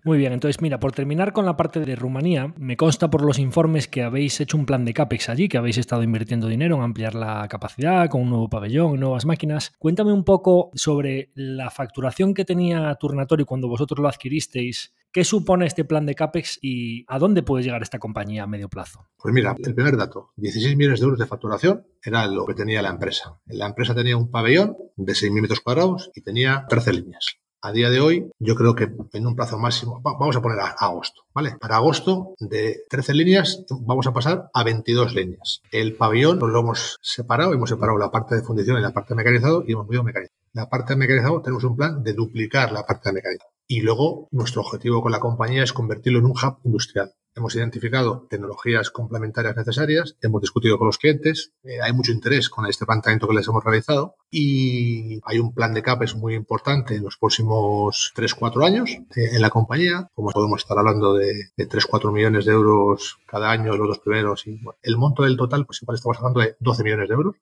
Muy bien, entonces mira, por terminar con la parte de Rumanía, me consta por los informes que habéis hecho un plan de CAPEX allí, que habéis estado invirtiendo dinero en ampliar la capacidad con un nuevo pabellón, nuevas máquinas. Cuéntame un poco sobre la facturación que tenía Turnatory cuando vosotros lo adquiristeis. ¿Qué supone este plan de CAPEX y a dónde puede llegar esta compañía a medio plazo? Pues mira, el primer dato, 16 millones de euros de facturación era lo que tenía la empresa. La empresa tenía un pabellón de 6.000 metros cuadrados y tenía 13 líneas. A día de hoy, yo creo que en un plazo máximo, vamos a poner a agosto, ¿vale? Para agosto, de 13 líneas, vamos a pasar a 22 líneas. El pabellón lo hemos separado la parte de fundición y la parte de mecanizado y hemos movido mecanizado. La parte de mecanizado tenemos un plan de duplicar la parte de mecanizado. Y luego, nuestro objetivo con la compañía es convertirlo en un hub industrial. Hemos identificado tecnologías complementarias necesarias, hemos discutido con los clientes, hay mucho interés con este planteamiento que les hemos realizado y hay un plan de CAPEX muy importante en los próximos 3-4 años en la compañía. Como podemos estar hablando de 3-4 millones de euros cada año, los 2 primeros. Y bueno, el monto del total, pues igual estamos hablando de 12 millones de euros.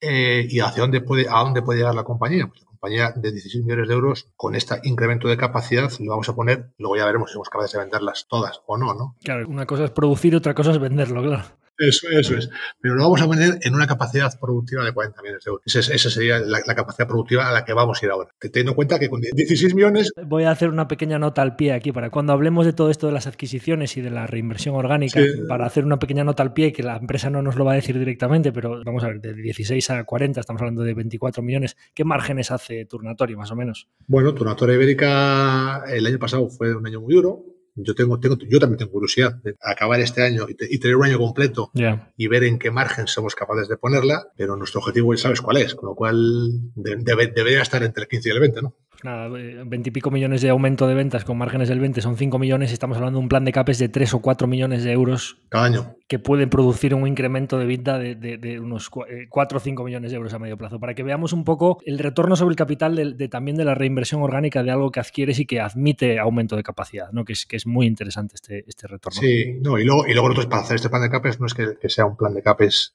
¿Y a dónde puede llegar la compañía? Pues la compañía de 16 millones de euros, con este incremento de capacidad, lo vamos a poner, luego ya veremos si somos capaces de venderlas todas o no, ¿no? Claro, una cosa es producir, otra cosa es venderlo, claro. Eso es. Pero lo vamos a vender en una capacidad productiva de 40 millones de euros. Esa sería la capacidad productiva a la que vamos a ir ahora. Teniendo en cuenta que con 16 millones... Voy a hacer una pequeña nota al pie aquí para cuando hablemos de todo esto de las adquisiciones y de la reinversión orgánica, sí. Para hacer una pequeña nota al pie, que la empresa no nos lo va a decir directamente, pero vamos a ver, de 16 a 40 estamos hablando de 24 millones. ¿Qué márgenes hace Turnatory, más o menos? Bueno, Turnatory Ibérica el año pasado fue un año muy duro. Yo también tengo curiosidad de acabar este año y tener un año completo y ver en qué margen somos capaces de ponerla, pero nuestro objetivo ya sabes cuál es, con lo cual debería estar entre el 15 y el 20, ¿no? Nada, 20 y pico millones de aumento de ventas con márgenes del 20 son 5 millones y estamos hablando de un plan de CAPEX de 3 o 4 millones de euros cada año que pueden producir un incremento de EBITDA de unos 4 o 5 millones de euros a medio plazo, para que veamos un poco el retorno sobre el capital también de la reinversión orgánica de algo que adquieres y que admite aumento de capacidad, ¿no? Que es muy interesante este retorno. Sí, no, y luego nosotros para hacer este plan de CAPEX no es que sea un plan de CAPEX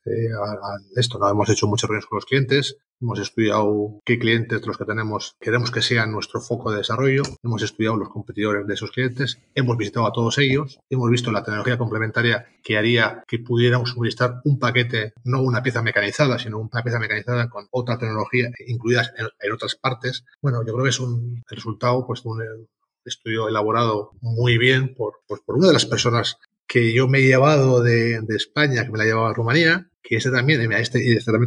esto, no hemos hecho muchas reuniones con los clientes, hemos estudiado qué clientes de los que tenemos queremos que sean nuestro foco de desarrollo, hemos estudiado los competidores de esos clientes, hemos visitado a todos ellos, hemos visto la tecnología complementaria que haría que pudiéramos suministrar un paquete, no una pieza mecanizada, sino una pieza mecanizada con otra tecnología incluidas en otras partes. Bueno, yo creo que es el resultado pues, de un estudio elaborado muy bien por una de las personas que yo me he llevado de España, que me la he llevado a Rumanía, que también también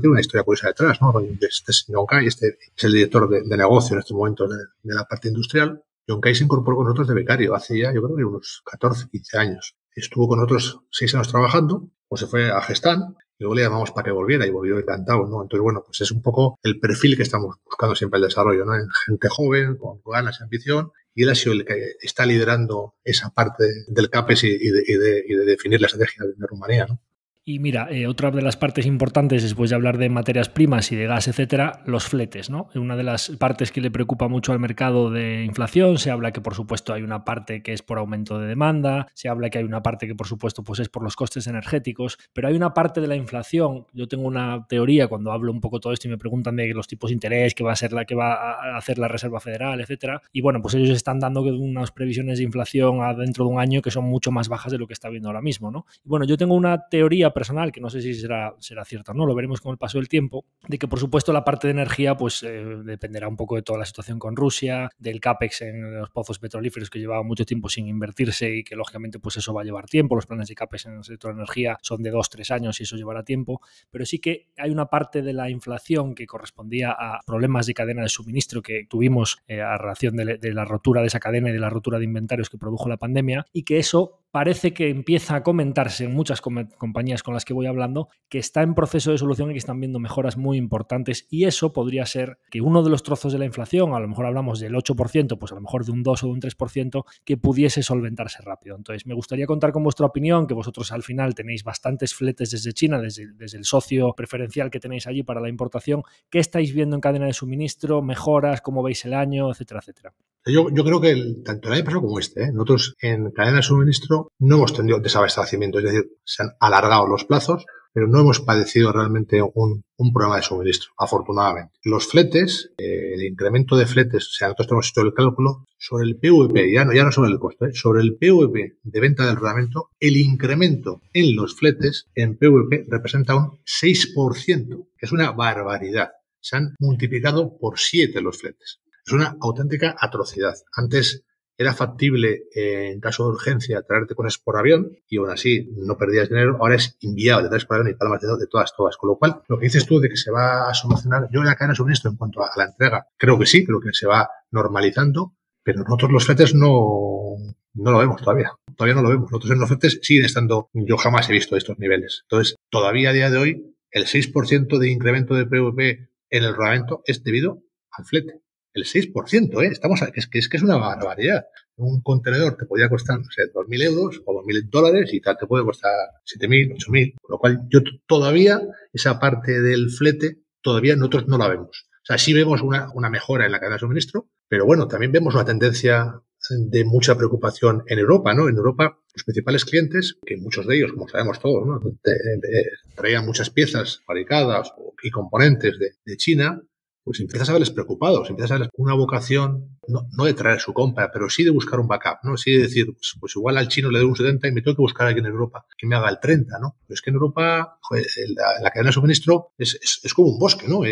tiene una historia curiosa detrás, ¿no? Este es Yoncay, este es el director de negocio en estos momentos de la parte industrial. Yoncay se incorporó con nosotros de becario hace ya, yo creo que unos 14, 15 años. Estuvo con nosotros 6 años trabajando, pues se fue a Gestamp, y luego le llamamos para que volviera y volvió encantado, ¿no? Entonces, bueno, pues es un poco el perfil que estamos buscando siempre el desarrollo, ¿no? En gente joven, con ganas y ambición, y él ha sido el que está liderando esa parte del CAPES y de definir la estrategia de Rumanía, ¿no? Y mira, otra de las partes importantes, después de hablar de materias primas y de gas, etcétera, los fletes, ¿no? Una de las partes que le preocupa mucho al mercado de inflación, se habla que por supuesto hay una parte que es por aumento de demanda, se habla que hay una parte que por supuesto pues es por los costes energéticos, pero hay una parte de la inflación, yo tengo una teoría cuando hablo un poco todo esto y me preguntan de los tipos de interés que va a ser la que va a hacer la Reserva Federal, etcétera, y bueno, pues ellos están dando unas previsiones de inflación a dentro de un año que son mucho más bajas de lo que está viendo ahora mismo, ¿no? Y bueno, yo tengo una teoría personal, que no sé si será cierta o no, lo veremos con el paso del tiempo, de que por supuesto la parte de energía pues dependerá un poco de toda la situación con Rusia, del CAPEX en los pozos petrolíferos que llevaba mucho tiempo sin invertirse y que lógicamente pues eso va a llevar tiempo, los planes de CAPEX en el sector de energía son de 2-3 años y eso llevará tiempo, pero sí que hay una parte de la inflación que correspondía a problemas de cadena de suministro que tuvimos a relación de la rotura de esa cadena y de la rotura de inventarios que produjo la pandemia, y que eso parece que empieza a comentarse en muchas compañías con las que voy hablando, que está en proceso de solución y que están viendo mejoras muy importantes, y eso podría ser que uno de los trozos de la inflación, a lo mejor hablamos del 8%, pues a lo mejor de un 2 o de un 3%, que pudiese solventarse rápido. Entonces me gustaría contar con vuestra opinión, que vosotros al final tenéis bastantes fletes desde China, desde el socio preferencial que tenéis allí para la importación. ¿Qué estáis viendo en cadena de suministro? ¿Mejoras? ¿Cómo veis el año? Etcétera, etcétera. Yo creo que tanto el año pasado como nosotros en cadena de suministro no hemos tenido desabastecimiento, es decir, se han alargado los plazos, pero no hemos padecido realmente un problema de suministro, afortunadamente. Los fletes, el incremento de fletes, o sea, nosotros hemos hecho el cálculo sobre el PVP, ya no sobre el coste, sobre el PVP de venta del rodamiento, el incremento en los fletes en PVP representa un 6%, que es una barbaridad. Se han multiplicado por 7 los fletes. Es una auténtica atrocidad. Antes era factible, en caso de urgencia, traerte cosas por avión y aún así no perdías dinero. Ahora es inviable traer por avión y palmas de todas. Con lo cual, lo que dices tú de que se va a solucionar, yo en la cadena de suministro en cuanto a la entrega, creo que sí, creo que se va normalizando, pero nosotros los fletes no lo vemos todavía. Todavía no lo vemos. Nosotros en los fletes siguen estando, yo jamás he visto estos niveles. Entonces, todavía a día de hoy, el 6% de incremento de PVP en el rodamiento es debido al flete. El 6%, es que es una barbaridad. Un contenedor te podría costar, no sé, 2.000 euros o 2.000 dólares y tal, te puede costar 7.000, 8.000. Con lo cual, yo todavía, esa parte del flete, todavía nosotros no la vemos. O sea, sí vemos una mejora en la cadena de suministro, pero bueno, también vemos una tendencia de mucha preocupación en Europa, ¿no? En Europa, los principales clientes, que muchos de ellos, como sabemos todos, ¿no? Traían muchas piezas fabricadas y componentes de China, pues empiezas a verles preocupados, empiezas a verles una vocación, no de traer su compra, pero sí de buscar un backup, ¿no? Sí de decir, pues igual al chino le doy un 70 y me tengo que buscar aquí en Europa que me haga el 30, ¿no? Pero es que en Europa, joder, la cadena de suministro es como un bosque, ¿no?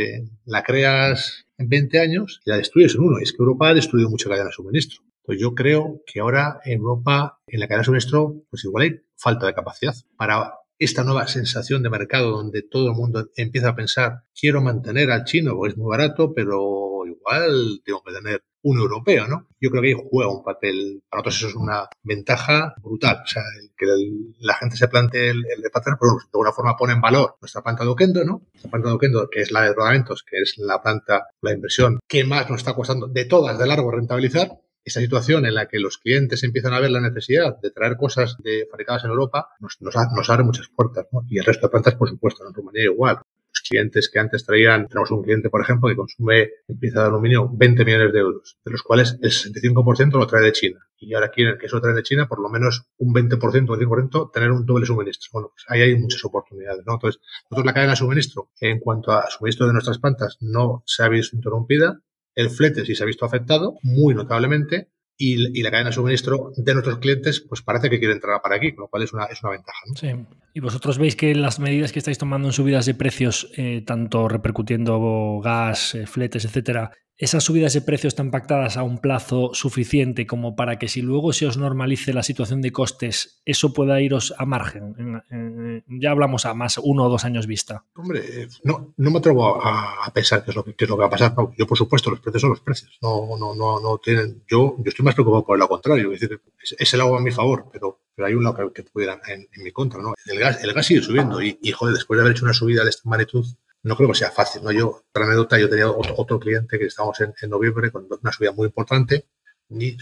La creas en 20 años y la destruyes en uno. Y es que Europa ha destruido mucha cadena de suministro. Pues yo creo que ahora en Europa, en la cadena de suministro, pues igual hay falta de capacidad para esta nueva sensación de mercado donde todo el mundo empieza a pensar, quiero mantener al chino porque es muy barato, pero igual tengo que tener un europeo, ¿no? Yo creo que ahí juega un papel, para nosotros eso es una ventaja brutal, o sea, que la gente se plantee el departamento, pero de alguna forma pone en valor nuestra planta de Oquendo, ¿no? Nuestra planta de Oquendo, que es la de rodamientos, que es la inversión que más nos está costando de todas de largo rentabilizar. Esta situación en la que los clientes empiezan a ver la necesidad de traer cosas fabricadas en Europa nos abre muchas puertas, ¿no? Y el resto de plantas, por supuesto, en Rumanía igual. Pues Clientes que antes tenemos un cliente, por ejemplo, que consume en pieza de aluminio 20 millones de euros, de los cuales el 65% lo trae de China. Y ahora quieren que eso trae de China, por lo menos un 20% o 10% tener un doble suministro. Bueno, pues ahí hay muchas oportunidades, ¿no? Entonces, nosotros la cadena de suministro, en cuanto a suministro de nuestras plantas, no se ha visto interrumpida. El flete sí se ha visto afectado muy notablemente. Y la cadena de suministro de nuestros clientes, pues parece que quiere entrar para aquí, con lo cual es una ventaja, ¿no? Sí. ¿Y vosotros veis que las medidas que estáis tomando en subidas de precios, tanto repercutiendo gas, fletes, etcétera, esas subidas de precios están pactadas a un plazo suficiente como para que si luego se os normalice la situación de costes, eso pueda iros a margen? Ya hablamos a más 1 o 2 años vista. Hombre, no me atrevo a pensar qué es lo que va a pasar. No, yo, por supuesto, los precios son los precios. No tienen. Yo estoy más preocupado por lo contrario. Es decir, es el agua a mi favor, pero hay un lado que pudiera en mi contra, ¿no? El gas sigue subiendo y, joder, después de haber hecho una subida de esta magnitud, no creo que sea fácil, ¿no? Yo, otra anécdota, yo tenía otro cliente que estábamos en noviembre con una subida muy importante, ni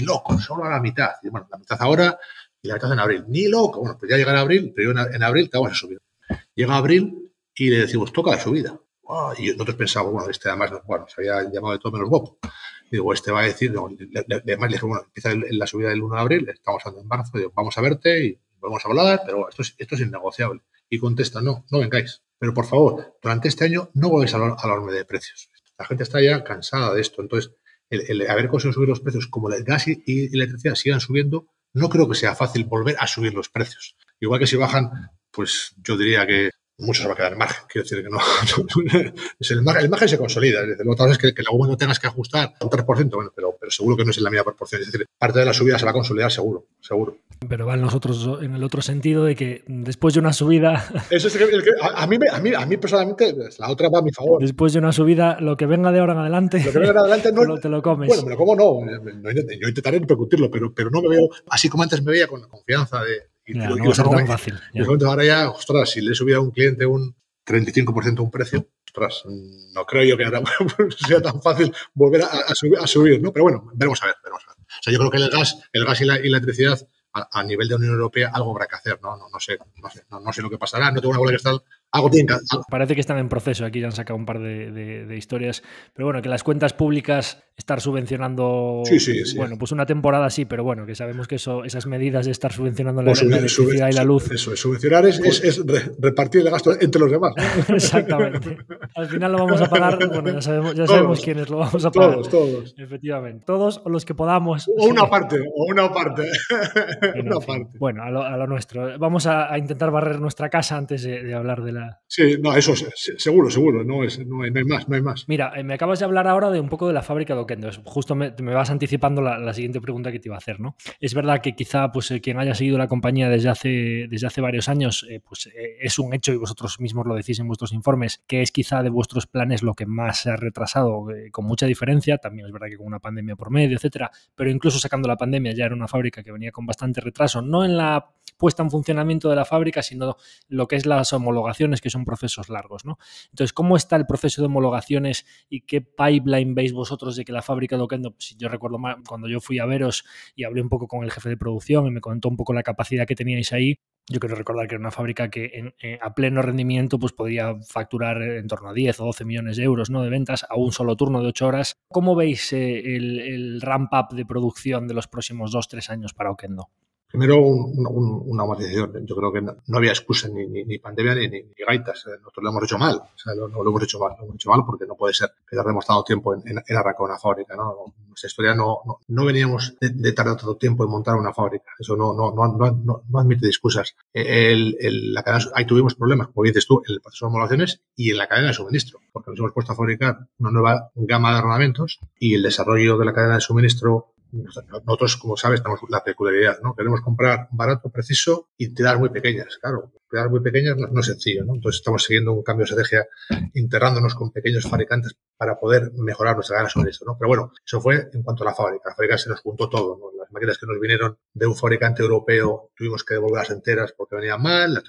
loco, solo a la mitad. Y, bueno, la mitad ahora y la mitad en abril. Ni loco. Bueno, pues ya llegará abril, pero en abril te vamos a subir. Llega abril y le decimos, toca la subida. Oh, y nosotros pensamos, bueno, además, bueno, se había llamado de todo menos guapo. Y digo, va a decir, no, además le dije, bueno, empieza la subida del 1 de abril, estamos en marzo, digo, vamos a verte y vamos a hablar, pero bueno, esto es innegociable. Y contesta, no vengáis. Pero por favor, durante este año no volvéis a hablarme de precios. La gente está ya cansada de esto. Entonces, el haber conseguido subir los precios, como el gas y la electricidad sigan subiendo, no creo que sea fácil volver a subir los precios. Igual que si bajan, pues yo diría que muchos va a quedar en margen. Quiero decir que no. El margen se consolida. Es decir, otra vez que luego no tengas que ajustar un 3%, bueno, pero seguro que no es en la misma proporción. Es decir, parte de la subida se va a consolidar seguro. Pero va en el otro sentido de que después de una subida... Eso es a mí personalmente, la otra va a mi favor. Después de una subida, lo que venga de ahora en adelante, no te lo comes. Bueno, me lo como no. Yo intentaré repercutirlo, pero no me veo, así como antes me veía con la confianza de... No va a ser tan fácil. Ahora ya, ostras, si le he subido a un cliente un 35% un precio, ostras, no creo yo que ahora sea tan fácil volver a subir, ¿no? Pero bueno, veremos a ver. O sea, yo creo que el gas y la electricidad a nivel de Unión Europea algo habrá que hacer, ¿no? No sé lo que pasará, no tengo una bola de cristal. Algo tienen que... Parece que están en proceso, aquí ya han sacado un par de historias, pero bueno, que las cuentas públicas estar subvencionando, sí. Bueno, pues una temporada sí, pero bueno, que sabemos que esas medidas de estar subvencionando la electricidad y la luz... Eso, subvencionar es repartir el gasto entre los demás, ¿no? Exactamente. Al final lo vamos a pagar, bueno, ya sabemos quiénes lo vamos a pagar. Todos. Efectivamente, todos o los que podamos. O una parte. Bueno, a lo nuestro. Vamos a intentar barrer nuestra casa antes de hablar de la... Sí, no, eso seguro, no hay más. Mira, me acabas de hablar ahora de un poco de la fábrica de Oquendo. Justo me vas anticipando la siguiente pregunta que te iba a hacer, ¿no? Es verdad que quizá pues quien haya seguido la compañía desde hace varios años, es un hecho, y vosotros mismos lo decís en vuestros informes, que es quizá de vuestros planes lo que más se ha retrasado, con mucha diferencia. También es verdad que con una pandemia por medio, etcétera, pero incluso sacando la pandemia ya era una fábrica que venía con bastante retraso, no en la puesta en funcionamiento de la fábrica, sino lo que es las homologaciones, que son procesos largos, ¿no? Entonces, ¿cómo está el proceso de homologaciones y qué pipeline veis vosotros de que la fábrica de Oquendo, si yo recuerdo mal, cuando yo fui a veros y hablé un poco con el jefe de producción y me contó un poco la capacidad que teníais ahí, yo quiero recordar que era una fábrica que a pleno rendimiento pues podría facturar en torno a 10 o 12 millones de euros, ¿no?, de ventas a un solo turno de 8 horas. ¿Cómo veis el ramp-up de producción de los próximos 2-3 años para Oquendo? Primero, una matización. Yo creo que no había excusa ni pandemia ni gaitas. Nosotros lo hemos hecho mal. O sea, lo hemos hecho mal. Lo hemos hecho mal porque no puede ser que tardemos tanto tiempo en arrancar una fábrica, ¿no? Nuestra historia no veníamos de tardar tanto tiempo en montar una fábrica. Eso no admite excusas. La cadena, ahí tuvimos problemas, como dices tú, en el proceso de homologaciones y en la cadena de suministro, porque nos hemos puesto a fabricar una nueva gama de armamentos y el desarrollo de la cadena de suministro. Nosotros, como sabes, tenemos la peculiaridad, ¿no? Queremos comprar barato, preciso y tirar muy pequeñas. Claro, tirar muy pequeñas no es sencillo, ¿no? Entonces estamos siguiendo un cambio de estrategia, integrándonos con pequeños fabricantes para poder mejorar nuestra gana sobre eso, ¿no? Pero bueno, eso fue en cuanto a la fábrica. La fábrica se nos juntó todo, ¿no? Las máquinas que nos vinieron de un fabricante europeo tuvimos que devolverlas enteras porque venían mal,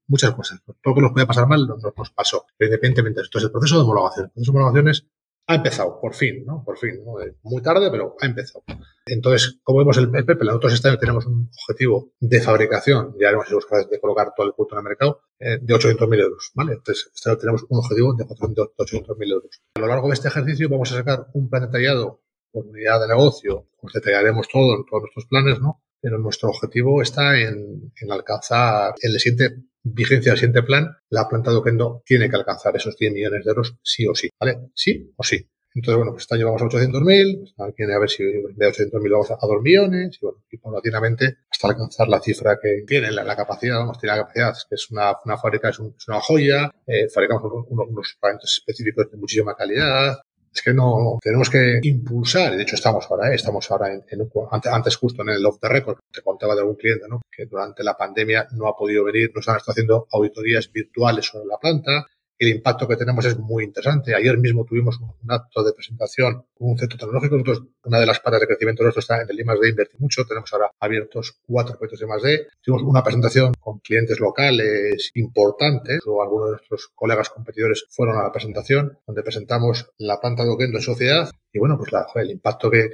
muchas cosas. Todo lo que nos podía pasar mal nos pasó, pero independientemente de esto. Entonces, el proceso de homologación. El proceso de homologaciones ha empezado, por fin, ¿no? Por fin, ¿no? Muy tarde, pero ha empezado. Entonces, como vemos el PEP, nosotros este año tenemos un objetivo de fabricación, ya hemos sido capaces de colocar todo el producto en el mercado, de 800.000 euros, ¿vale? Entonces, este año tenemos un objetivo de 800.000 euros. A lo largo de este ejercicio vamos a sacar un plan detallado por unidad de negocio, os detallaremos todos nuestros planes, ¿no? Pero nuestro objetivo está en alcanzar el siguiente vigencia del siguiente plan. La planta de Oquendo tiene que alcanzar esos 10 millones de euros sí o sí, ¿vale? Sí o sí. Entonces, bueno, pues este año vamos a 800.000, pues a ver si de 800.000 vamos a 2 millones, y bueno, y paulatinamente hasta alcanzar la cifra que tiene la capacidad, tiene la capacidad, que es una fábrica, es una joya, fabricamos unos parámetros específicos de muchísima calidad. Es que no tenemos que impulsar, y de hecho estamos ahora antes justo en el off the record, te contaba de algún cliente, ¿no? Que durante la pandemia no ha podido venir, nos han estado haciendo auditorías virtuales sobre la planta. El impacto que tenemos es muy interesante. Ayer mismo tuvimos un acto de presentación con un centro tecnológico. Nosotros, una de las patas de crecimiento nuestro está en el I+D, invertir mucho. Tenemos ahora abiertos 4 proyectos de I+D. Tuvimos una presentación con clientes locales importantes, o algunos de nuestros colegas competidores fueron a la presentación, donde presentamos la planta de Oquendo en sociedad. Y bueno, pues el impacto que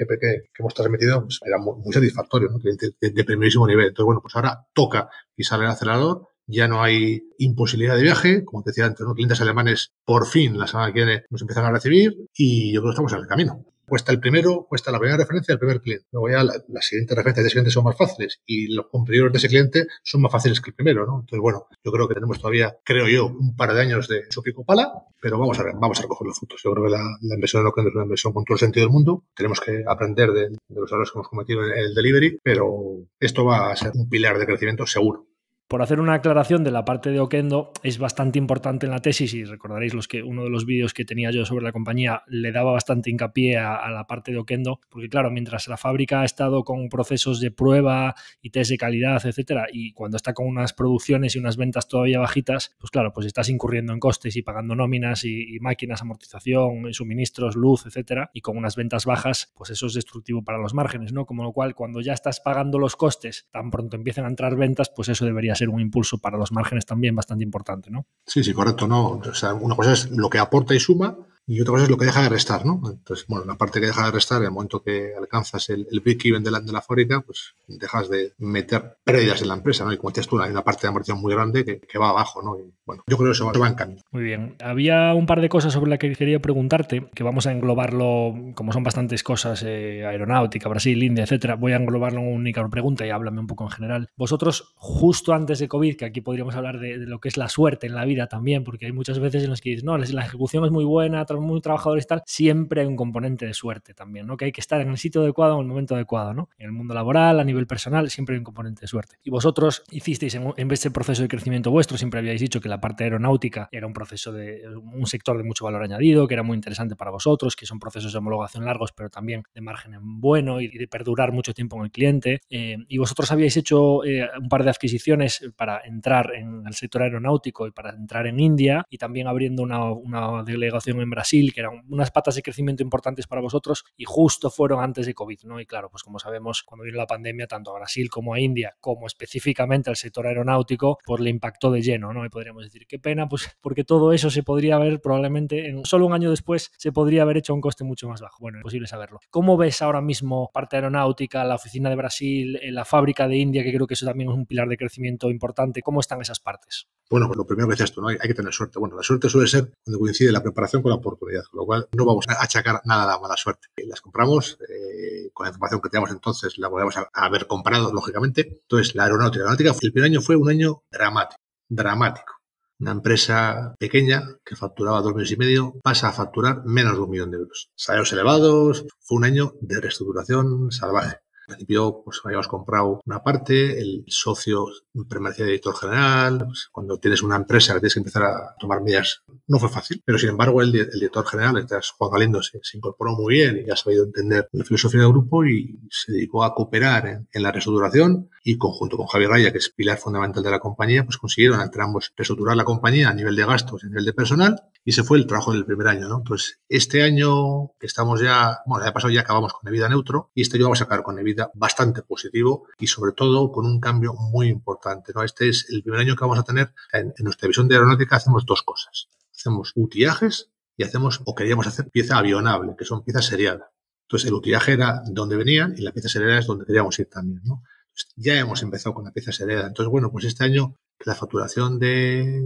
hemos transmitido pues, era muy satisfactorio, ¿no? De primerísimo nivel. Entonces, bueno, pues ahora toca pisar el acelerador. Ya no hay imposibilidad de viaje. Como te decía antes, los clientes alemanes por fin la semana que viene nos empiezan a recibir y yo creo que estamos en el camino. Cuesta la primera referencia del primer cliente. Luego ya las siguientes referencias de ese cliente son más fáciles y los competidores de ese cliente son más fáciles que el primero, ¿no? Entonces, bueno, yo creo que tenemos todavía, creo yo, un par de años de pico pala, pero vamos a recoger los frutos. Yo creo que la inversión en Oquendo es una inversión con todo el sentido del mundo. Tenemos que aprender de los errores que hemos cometido en el delivery, pero esto va a ser un pilar de crecimiento seguro. Por hacer una aclaración de la parte de Oquendo, es bastante importante en la tesis, y recordaréis uno de los vídeos que tenía yo sobre la compañía le daba bastante hincapié a la parte de Oquendo, porque claro, mientras la fábrica ha estado con procesos de prueba y test de calidad, etcétera, y cuando está con unas producciones y unas ventas todavía bajitas, pues claro, pues estás incurriendo en costes y pagando nóminas y máquinas, amortización, suministros, luz, etcétera, y con unas ventas bajas, pues eso es destructivo para los márgenes, ¿no? Como lo cual, cuando ya estás pagando los costes, tan pronto empiezan a entrar ventas, pues eso debería ser un impulso para los márgenes también bastante importante, ¿no? Sí, correcto, ¿no? O sea, una cosa es lo que aporta y suma y otra cosa es lo que deja de restar, ¿no? Entonces, bueno, la parte que deja de restar, en el momento que alcanzas el break-even de la fábrica, pues dejas de meter pérdidas en la empresa, ¿no? Y como decías tú, hay una parte de amortización muy grande que va abajo, ¿no? Y bueno, yo creo que eso va en camino. Muy bien. Había un par de cosas sobre las que quería preguntarte, que vamos a englobarlo, como son bastantes cosas, aeronáutica, Brasil, India, etcétera, voy a englobarlo en una única pregunta y háblame un poco en general. Vosotros, justo antes de COVID, que aquí podríamos hablar de lo que es la suerte en la vida también, porque hay muchas veces en las que dices, no, la ejecución es muy buena, muy trabajadores y tal, siempre hay un componente de suerte también, ¿no? Que hay que estar en el sitio adecuado, en el momento adecuado, ¿no? En el mundo laboral, a nivel personal, siempre hay un componente de suerte. Y vosotros hicisteis en vez de proceso de crecimiento vuestro, siempre habíais dicho que la parte aeronáutica era un sector de mucho valor añadido, que era muy interesante para vosotros, que son procesos de homologación largos, pero también de margen bueno y de perdurar mucho tiempo en el cliente. Y vosotros habíais hecho un par de adquisiciones para entrar en el sector aeronáutico y para entrar en India, y también abriendo una delegación en Brasil, que eran unas patas de crecimiento importantes para vosotros, y justo fueron antes de COVID, ¿no? Y claro, pues como sabemos, cuando vino la pandemia, tanto a Brasil como a India, como específicamente al sector aeronáutico, pues le impactó de lleno, ¿no? Y podríamos decir, qué pena, pues porque todo eso se podría haber probablemente, solo un año después, se podría haber hecho a un coste mucho más bajo. Bueno, imposible saberlo. ¿Cómo ves ahora mismo parte aeronáutica, la oficina de Brasil, la fábrica de India, que creo que eso también es un pilar de crecimiento importante? ¿Cómo están esas partes? Bueno, pues lo primero que decías tú, ¿no? Hay que tener suerte. Bueno, la suerte suele ser cuando coincide la preparación con la oportunidad, con lo cual no vamos a achacar nada a la mala suerte. Las compramos, con la información que teníamos entonces la podemos haber comprado, lógicamente. Entonces, la aeronáutica, el primer año fue un año dramático. Una empresa pequeña que facturaba 2 millones y medio pasa a facturar menos de 1 millón de euros. Salarios elevados, fue un año de reestructuración salvaje. Al principio, pues habíamos comprado una parte, el socio permanecía de director general. Pues, cuando tienes una empresa que tienes que empezar a tomar medidas, no fue fácil. Pero sin embargo, el director general, Juan Galindo, se incorporó muy bien y ha sabido entender la filosofía del grupo y se dedicó a cooperar en la reestructuración, y conjunto con Javier Raya, que es pilar fundamental de la compañía, pues consiguieron entre ambos reestructurar la compañía a nivel de gastos y a nivel de personal, y ese fue el trabajo del primer año, ¿no? Entonces, este año que estamos ya, bueno, el año pasado ya acabamos con EBITDA neutro, y este año vamos a acabar con EBITDA bastante positivo y sobre todo con un cambio muy importante, ¿no? Este es el primer año que vamos a tener en nuestra división de aeronáutica. Hacemos 2 cosas. Hacemos utillajes y hacemos, o queríamos hacer, pieza avionable, que son piezas seriadas. Entonces, el utillaje era donde venían y la pieza seriada es donde queríamos ir también, ¿no? Entonces, ya hemos empezado con la pieza seriada. Entonces, bueno, pues este año la facturación de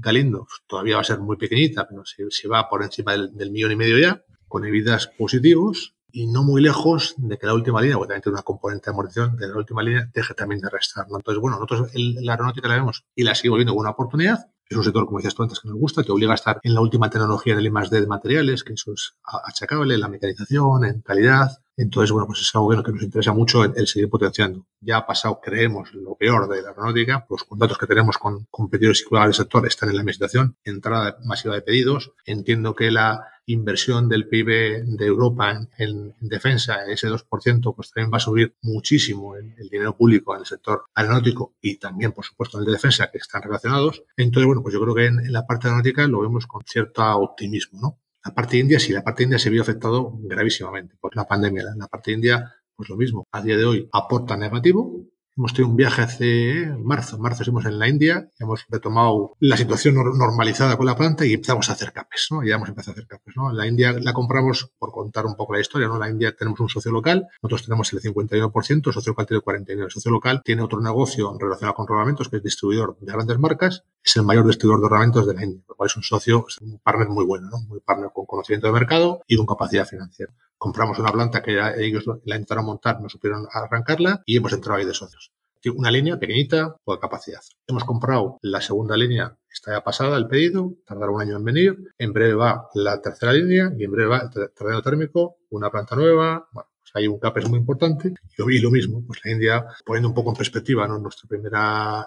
Galindo pues, todavía va a ser muy pequeñita, pero se va por encima del 1,5 millones ya, con EBITDAs positivos y no muy lejos de que la última línea, porque también tiene una componente de amortización, de la última línea deje también de restar, ¿no? Entonces, bueno, nosotros la aeronáutica la vemos y la seguimos viendo como una oportunidad. Es un sector, como decías tú antes, que nos gusta, te obliga a estar en la última tecnología del I+D de materiales, que eso es achacable, en la mecanización, en calidad. Entonces, bueno, pues es algo que nos interesa mucho el seguir potenciando. Ya ha pasado, creemos, lo peor de la aeronáutica. Los contratos que tenemos con competidores y del sector están en la licitación, entrada masiva de pedidos. Entiendo que la inversión del PIB de Europa en defensa, ese 2%, pues también va a subir muchísimo el dinero público en el sector aeronáutico y también, por supuesto, en el de defensa, que están relacionados. Entonces, bueno, pues yo creo que en la parte aeronáutica lo vemos con cierto optimismo, ¿no? La parte india, sí, la parte india se vio afectado gravísimamente por la pandemia. La parte india, pues lo mismo. A día de hoy aporta negativo. Hemos tenido un viaje hace marzo estuvimos en la India, hemos retomado la situación normalizada con la planta y empezamos a hacer capes, ¿no? Ya hemos empezado a hacer capes, ¿no? La India la compramos, por contar un poco la historia, ¿no? La India tenemos un socio local, nosotros tenemos el 51%, el socio local tiene el 49%. El socio local tiene otro negocio relacionado con rodamentos, que es distribuidor de grandes marcas, es el mayor distribuidor de rodamentos de la India, lo cual es un socio, es un partner muy bueno, ¿no? Muy partner con conocimiento de mercado y con capacidad financiera. Compramos una planta que ellos la intentaron montar, no supieron arrancarla y hemos entrado ahí de socios. Una línea pequeñita, poca capacidad. Hemos comprado la segunda línea, está ya pasada el pedido, tardará un año en venir. En breve va la tercera línea y en breve va el terreno térmico, una planta nueva. Bueno, pues hay un CAPEX muy importante. Y lo mismo, pues la India, poniendo un poco en perspectiva, ¿no?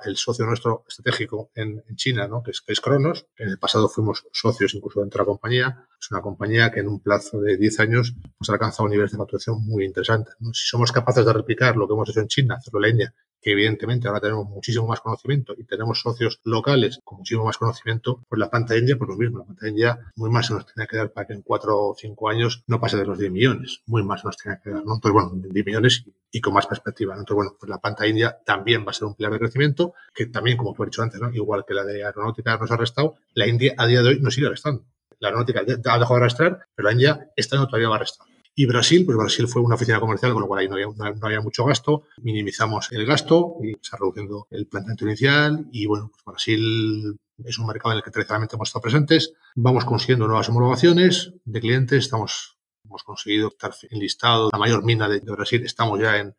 El socio nuestro estratégico en China, ¿no? Que es Cronos. En el pasado fuimos socios incluso dentro de la compañía. Es una compañía que en un plazo de 10 años pues, ha alcanzado niveles de facturación muy interesantes, ¿no? Si somos capaces de replicar lo que hemos hecho en China, hacerlo en la India, que evidentemente ahora tenemos muchísimo más conocimiento y tenemos socios locales con muchísimo más conocimiento, pues la planta india, pues lo mismo, la planta india muy más se nos tiene que dar para que en 4 o 5 años no pase de los 10 millones, muy más se nos tiene que dar, ¿no? Entonces, bueno, 10 millones y con más perspectiva, ¿no? Entonces, bueno, pues la planta india también va a ser un pilar de crecimiento, que también, como tú has dicho antes, ¿no? Igual que la de aeronáutica nos ha restado, la India a día de hoy nos sigue restando. La aeronáutica ha dejado de restar, pero la India este año todavía va a restar. Y Brasil, pues Brasil fue una oficina comercial, con lo cual ahí no había mucho gasto. Minimizamos el gasto y se ha reduciendo el planteamiento inicial. Y bueno, pues Brasil es un mercado en el que tradicionalmente hemos estado presentes. Vamos consiguiendo nuevas homologaciones de clientes. Hemos conseguido estar enlistado. La mayor mina de Brasil. Estamos ya en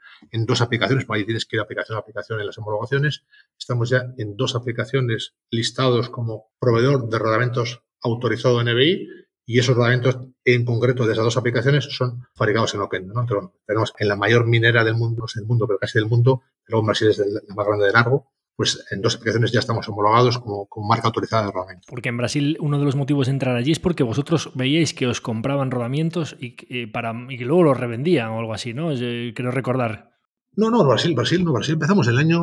2 aplicaciones. Por ahí tienes que ir aplicación a aplicación en las homologaciones. Estamos ya en 2 aplicaciones listados como proveedor de rodamentos autorizado en EBI. Y esos rodamentos, en concreto, de esas 2 aplicaciones, son fabricados en Oquendo, ¿no? Entonces, tenemos en la mayor minera del mundo, no es el mundo, pero casi del mundo, luego en Brasil es la más grande de largo, pues en 2 aplicaciones ya estamos homologados como marca autorizada de rodamiento. Porque en Brasil uno de los motivos de entrar allí es porque vosotros veíais que os compraban rodamientos y que luego los revendían o algo así, ¿no? Quiero recordar. No, Brasil empezamos el año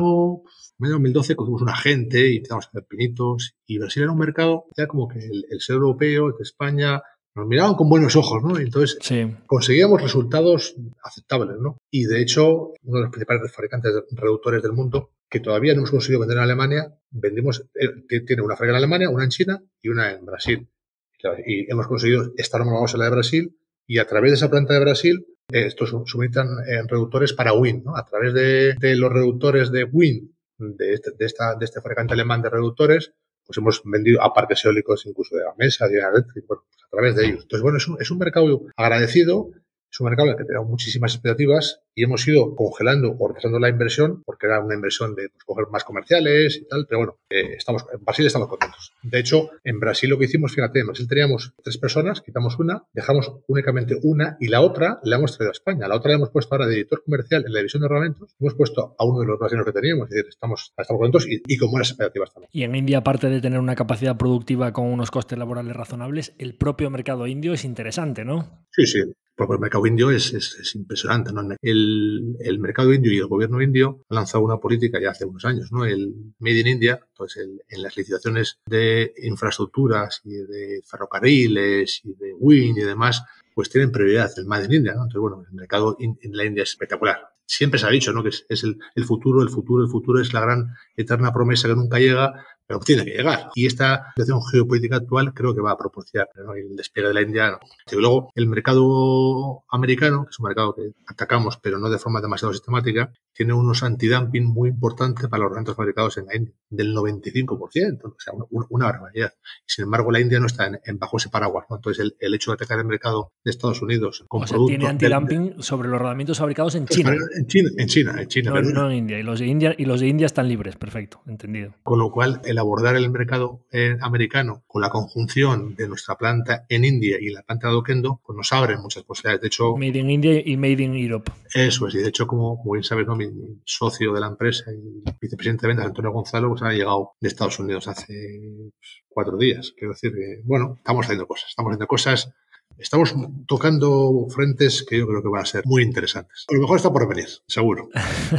2012, cogimos un agente y empezamos a hacer pinitos. Y Brasil era un mercado, ya como que el ser europeo, de España, nos miraban con buenos ojos, ¿no? Y entonces conseguíamos resultados aceptables, ¿no? Y de hecho, uno de los principales fabricantes de reductores del mundo, que todavía no hemos conseguido vender en Alemania, tiene una fábrica en Alemania, una en China y una en Brasil. Y hemos conseguido estar homologados en la de Brasil y a través de esa planta de Brasil, estos suministran reductores para Wind, ¿no? A través de los reductores de Wind, de este fabricante alemán de reductores, pues hemos vendido a parques eólicos incluso de Gamesa, de General Electric, bueno, pues a través de ellos. Entonces, bueno, es un mercado agradecido, es un mercado en el que tenemos muchísimas expectativas y hemos ido congelando o retrasando la inversión porque era una inversión de coger más comerciales y tal, pero bueno, en Brasil estamos contentos. De hecho, en Brasil lo que hicimos, fíjate, en Brasil teníamos 3 personas, quitamos una, dejamos únicamente una y la otra la hemos traído a España. La otra la hemos puesto ahora de editor comercial en la división de rodamentos, hemos puesto a uno de los brasileños que teníamos, es decir, estamos contentos y con buenas expectativas también. Y en India, aparte de tener una capacidad productiva con unos costes laborales razonables, el propio mercado indio es interesante, ¿no? Sí. Porque el mercado indio es impresionante, ¿no? El mercado indio y el gobierno indio han lanzado una política ya hace unos años, ¿no? El Made in India, entonces en las licitaciones de infraestructuras y de ferrocarriles y de wind y demás, pues tienen prioridad el Made in India, ¿no? Entonces, bueno, el mercado en la India es espectacular. Siempre se ha dicho, ¿no? Que es el futuro es la gran eterna promesa que nunca llega, pero tiene que llegar. Y esta situación geopolítica actual creo que va a propiciar, ¿no?, el despegue de la India, ¿no? Y luego, el mercado americano, que es un mercado que atacamos, pero no de forma demasiado sistemática, tiene unos antidumping muy importantes para los ornamentos fabricados en la India, del 95%, o sea, una barbaridad. Sin embargo, la India no está bajo ese paraguas, ¿no? Entonces, el hecho de atacar el mercado de Estados Unidos con productos... tiene antidumping sobre los rodamientos fabricados en China. En China. No en India. Y los de India están libres, perfecto, entendido. Con lo cual, el abordar el mercado americano con la conjunción de nuestra planta en India y la planta de Oquendo, pues nos abren muchas posibilidades. De hecho, Made in India y Made in Europe. Eso es, y de hecho, como bien sabes, ¿no?, mi socio de la empresa y vicepresidente de ventas, Antonio Gonzalo, pues ha llegado de Estados Unidos hace 4 días. Quiero decir que, bueno, estamos haciendo cosas. Estamos tocando frentes que yo creo que van a ser muy interesantes. A lo mejor está por venir, seguro.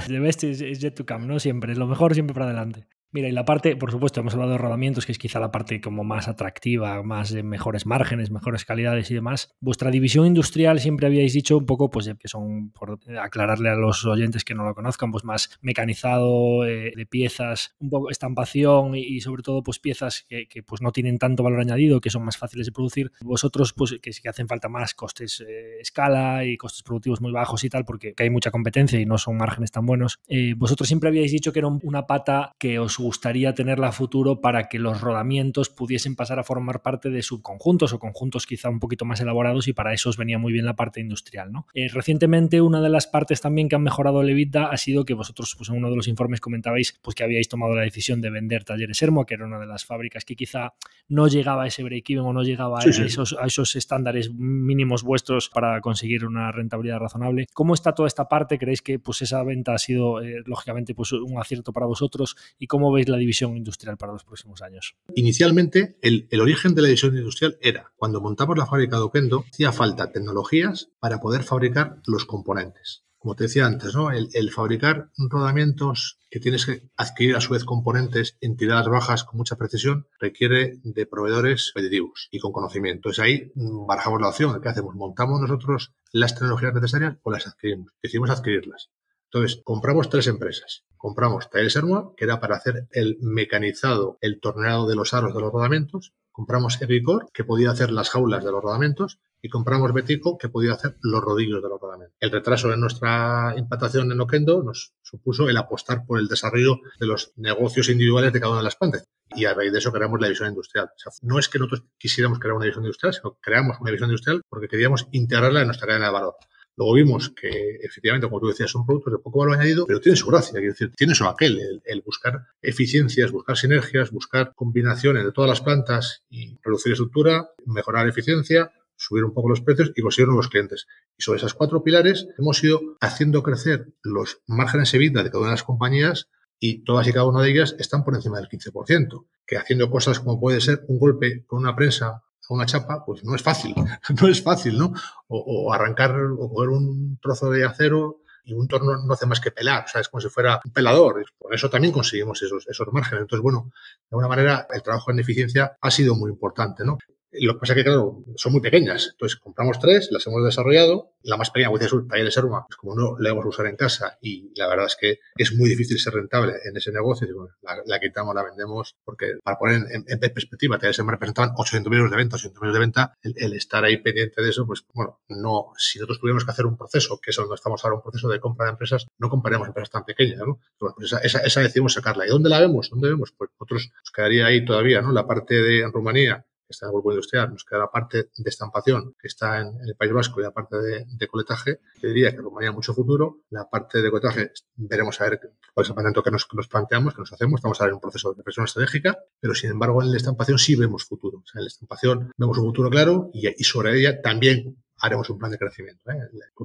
The best is yet to come, ¿no? Siempre, es lo mejor siempre para adelante. Mira, y la parte, por supuesto, hemos hablado de rodamientos, que es quizá la parte como más atractiva, más de mejores márgenes, mejores calidades y demás. Vuestra división industrial siempre habíais dicho un poco, pues que son, por aclararle a los oyentes que no lo conozcan, pues más mecanizado, de piezas, un poco estampación y sobre todo pues piezas que pues no tienen tanto valor añadido, que son más fáciles de producir. Vosotros, pues que sí que hacen falta más costes escala y costes productivos muy bajos y tal, porque hay mucha competencia y no son márgenes tan buenos. Vosotros siempre habíais dicho que era una pata que os gustaría tenerla a futuro para que los rodamientos pudiesen pasar a formar parte de subconjuntos o conjuntos quizá un poquito más elaborados, y para eso os venía muy bien la parte industrial, ¿no? Recientemente, una de las partes también que han mejorado el EBITDA ha sido que vosotros, pues en uno de los informes comentabais pues que habíais tomado la decisión de vender Talleres Ermua, que era una de las fábricas que quizá no llegaba a ese break-even o no llegaba a esos estándares mínimos vuestros para conseguir una rentabilidad razonable. ¿Cómo está toda esta parte? ¿Creéis que pues esa venta ha sido lógicamente pues un acierto para vosotros? ¿Y cómo veis la división industrial para los próximos años? Inicialmente, el origen de la división industrial era, cuando montamos la fábrica de Oquendo, hacía falta tecnologías para poder fabricar los componentes. Como te decía antes, ¿no?, el fabricar rodamientos que tienes que adquirir a su vez componentes en tiradas bajas con mucha precisión requiere de proveedores competitivos y con conocimiento. Entonces ahí barajamos la opción. ¿Qué hacemos? ¿Montamos nosotros las tecnologías necesarias o las adquirimos? Decidimos adquirirlas. Entonces, compramos 3 empresas. Compramos Talleres Ermua, que era para hacer el mecanizado, el torneado de los aros de los rodamientos. Compramos Epicor, que podía hacer las jaulas de los rodamientos. Y compramos Betico, que podía hacer los rodillos de los rodamientos. El retraso en nuestra implantación en Oquendo nos supuso el apostar por el desarrollo de los negocios individuales de cada una de las plantas. Y a raíz de eso creamos la división industrial. O sea, no es que nosotros quisiéramos crear una división industrial, sino que creamos una división industrial porque queríamos integrarla en nuestra cadena de valor. Luego vimos que, efectivamente, como tú decías, son productos de poco valor añadido, pero tienen su gracia. Quiero decir, tiene eso aquel, el buscar eficiencias, buscar sinergias, buscar combinaciones de todas las plantas y reducir estructura, mejorar eficiencia, subir un poco los precios y conseguir nuevos clientes. Y sobre esas 4 pilares hemos ido haciendo crecer los márgenes EBITDA de cada una de las compañías, y todas y cada una de ellas están por encima del 15%, que haciendo cosas como puede ser un golpe con una prensa a una chapa, pues no es fácil, ¿no? O arrancar o coger un trozo de acero y un torno no hace más que pelar, o sea, es como si fuera un pelador. Por eso también conseguimos esos márgenes. Entonces, bueno, de alguna manera el trabajo en eficiencia ha sido muy importante, ¿no? Lo que pasa es que, claro, son muy pequeñas. Entonces, compramos 3, las hemos desarrollado. La más pequeña, Huicia Sur, Talleres Ermua, pues como no la hemos usar en casa, y la verdad es que es muy difícil ser rentable en ese negocio. Y bueno, la quitamos, la vendemos, porque para poner en perspectiva, Talleres Ermua representaban 800.000 euros de venta. 800.000 euros de venta, el estar ahí pendiente de eso, pues bueno, no, si nosotros tuviéramos que hacer un proceso, que es donde estamos ahora, un proceso de compra de empresas, no compraríamos empresas tan pequeñas, ¿no? Bueno, pues esa decidimos sacarla. ¿Y dónde la vemos? ¿Dónde vemos? Pues nosotros nos quedaría ahí todavía, ¿no? La parte de Rumanía, que está en el grupo industrial, nos queda la parte de estampación, que está en el País Vasco, y la parte de coletaje, que diría que Rumanía mucho futuro. La parte de coletaje veremos a ver cuál es el planteamiento que nos planteamos, que nos hacemos. Estamos ahora en un proceso de reflexión estratégica, pero sin embargo en la estampación sí vemos futuro. O sea, en la estampación vemos un futuro claro, y sobre ella también haremos un plan de crecimiento.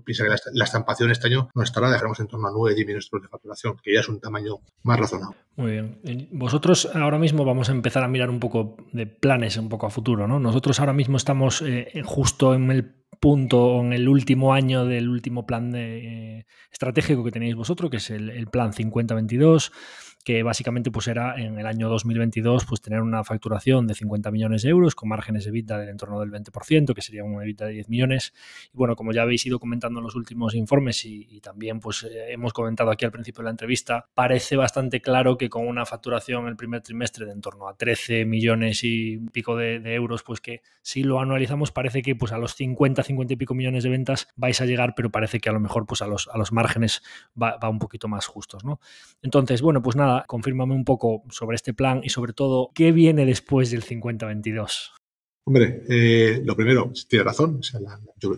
Piensa que la estampación este año no estará, dejaremos en torno a 9-10 millones de facturación, que ya es un tamaño más razonable. Muy bien. Vosotros ahora mismo vamos a empezar a mirar un poco de planes un poco a futuro, ¿no? Nosotros ahora mismo estamos justo en el punto, en el último año del último plan estratégico que tenéis vosotros, que es el plan 50-22, que básicamente pues era en el año 2022 pues tener una facturación de 50 millones de euros con márgenes de EBITDA del entorno del 20%, que sería un EBITDA de 10 millones. Y bueno, como ya habéis ido comentando en los últimos informes y también pues hemos comentado aquí al principio de la entrevista, parece bastante claro que con una facturación en el primer trimestre de en torno a 13 millones y pico de euros, pues que si lo anualizamos parece que pues a los 50 y pico millones de ventas vais a llegar, pero parece que a lo mejor pues a los márgenes va un poquito más justos, ¿no? Entonces, bueno, pues nada, confírmame un poco sobre este plan y sobre todo, ¿qué viene después del 50-22? Hombre, lo primero, tienes razón. O sea,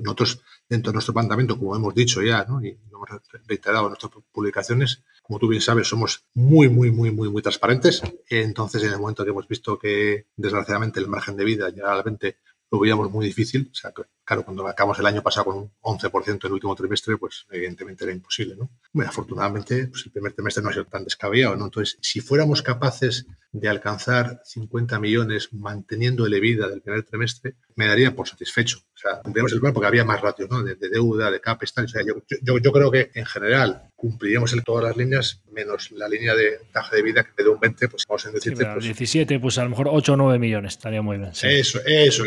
nosotros, dentro de nuestro planteamiento, como hemos dicho ya, ¿no? Y lo hemos reiterado en nuestras publicaciones, como tú bien sabes, somos muy transparentes. Entonces, en el momento que hemos visto que, desgraciadamente, el margen de vida ya realmente lo veíamos muy difícil, o sea, claro, cuando acabamos el año pasado con un 11% en el último trimestre, pues evidentemente era imposible, ¿no? Bueno, afortunadamente, pues el primer trimestre no ha sido tan descabellado, ¿no? Entonces, si fuéramos capaces de alcanzar 50 millones manteniendo el EBITDA del primer trimestre, me daría por satisfecho. O sea, cumpliríamos el plan porque había más ratios, ¿no? De deuda, de CAPEX, tal. O sea, yo creo que, en general, cumpliríamos todas las líneas, menos la línea de taja de vida, que de un 20, pues vamos a decir... Sí, pues, 17, pues a lo mejor 8 o 9 millones, estaría muy bien. Sí. Eso.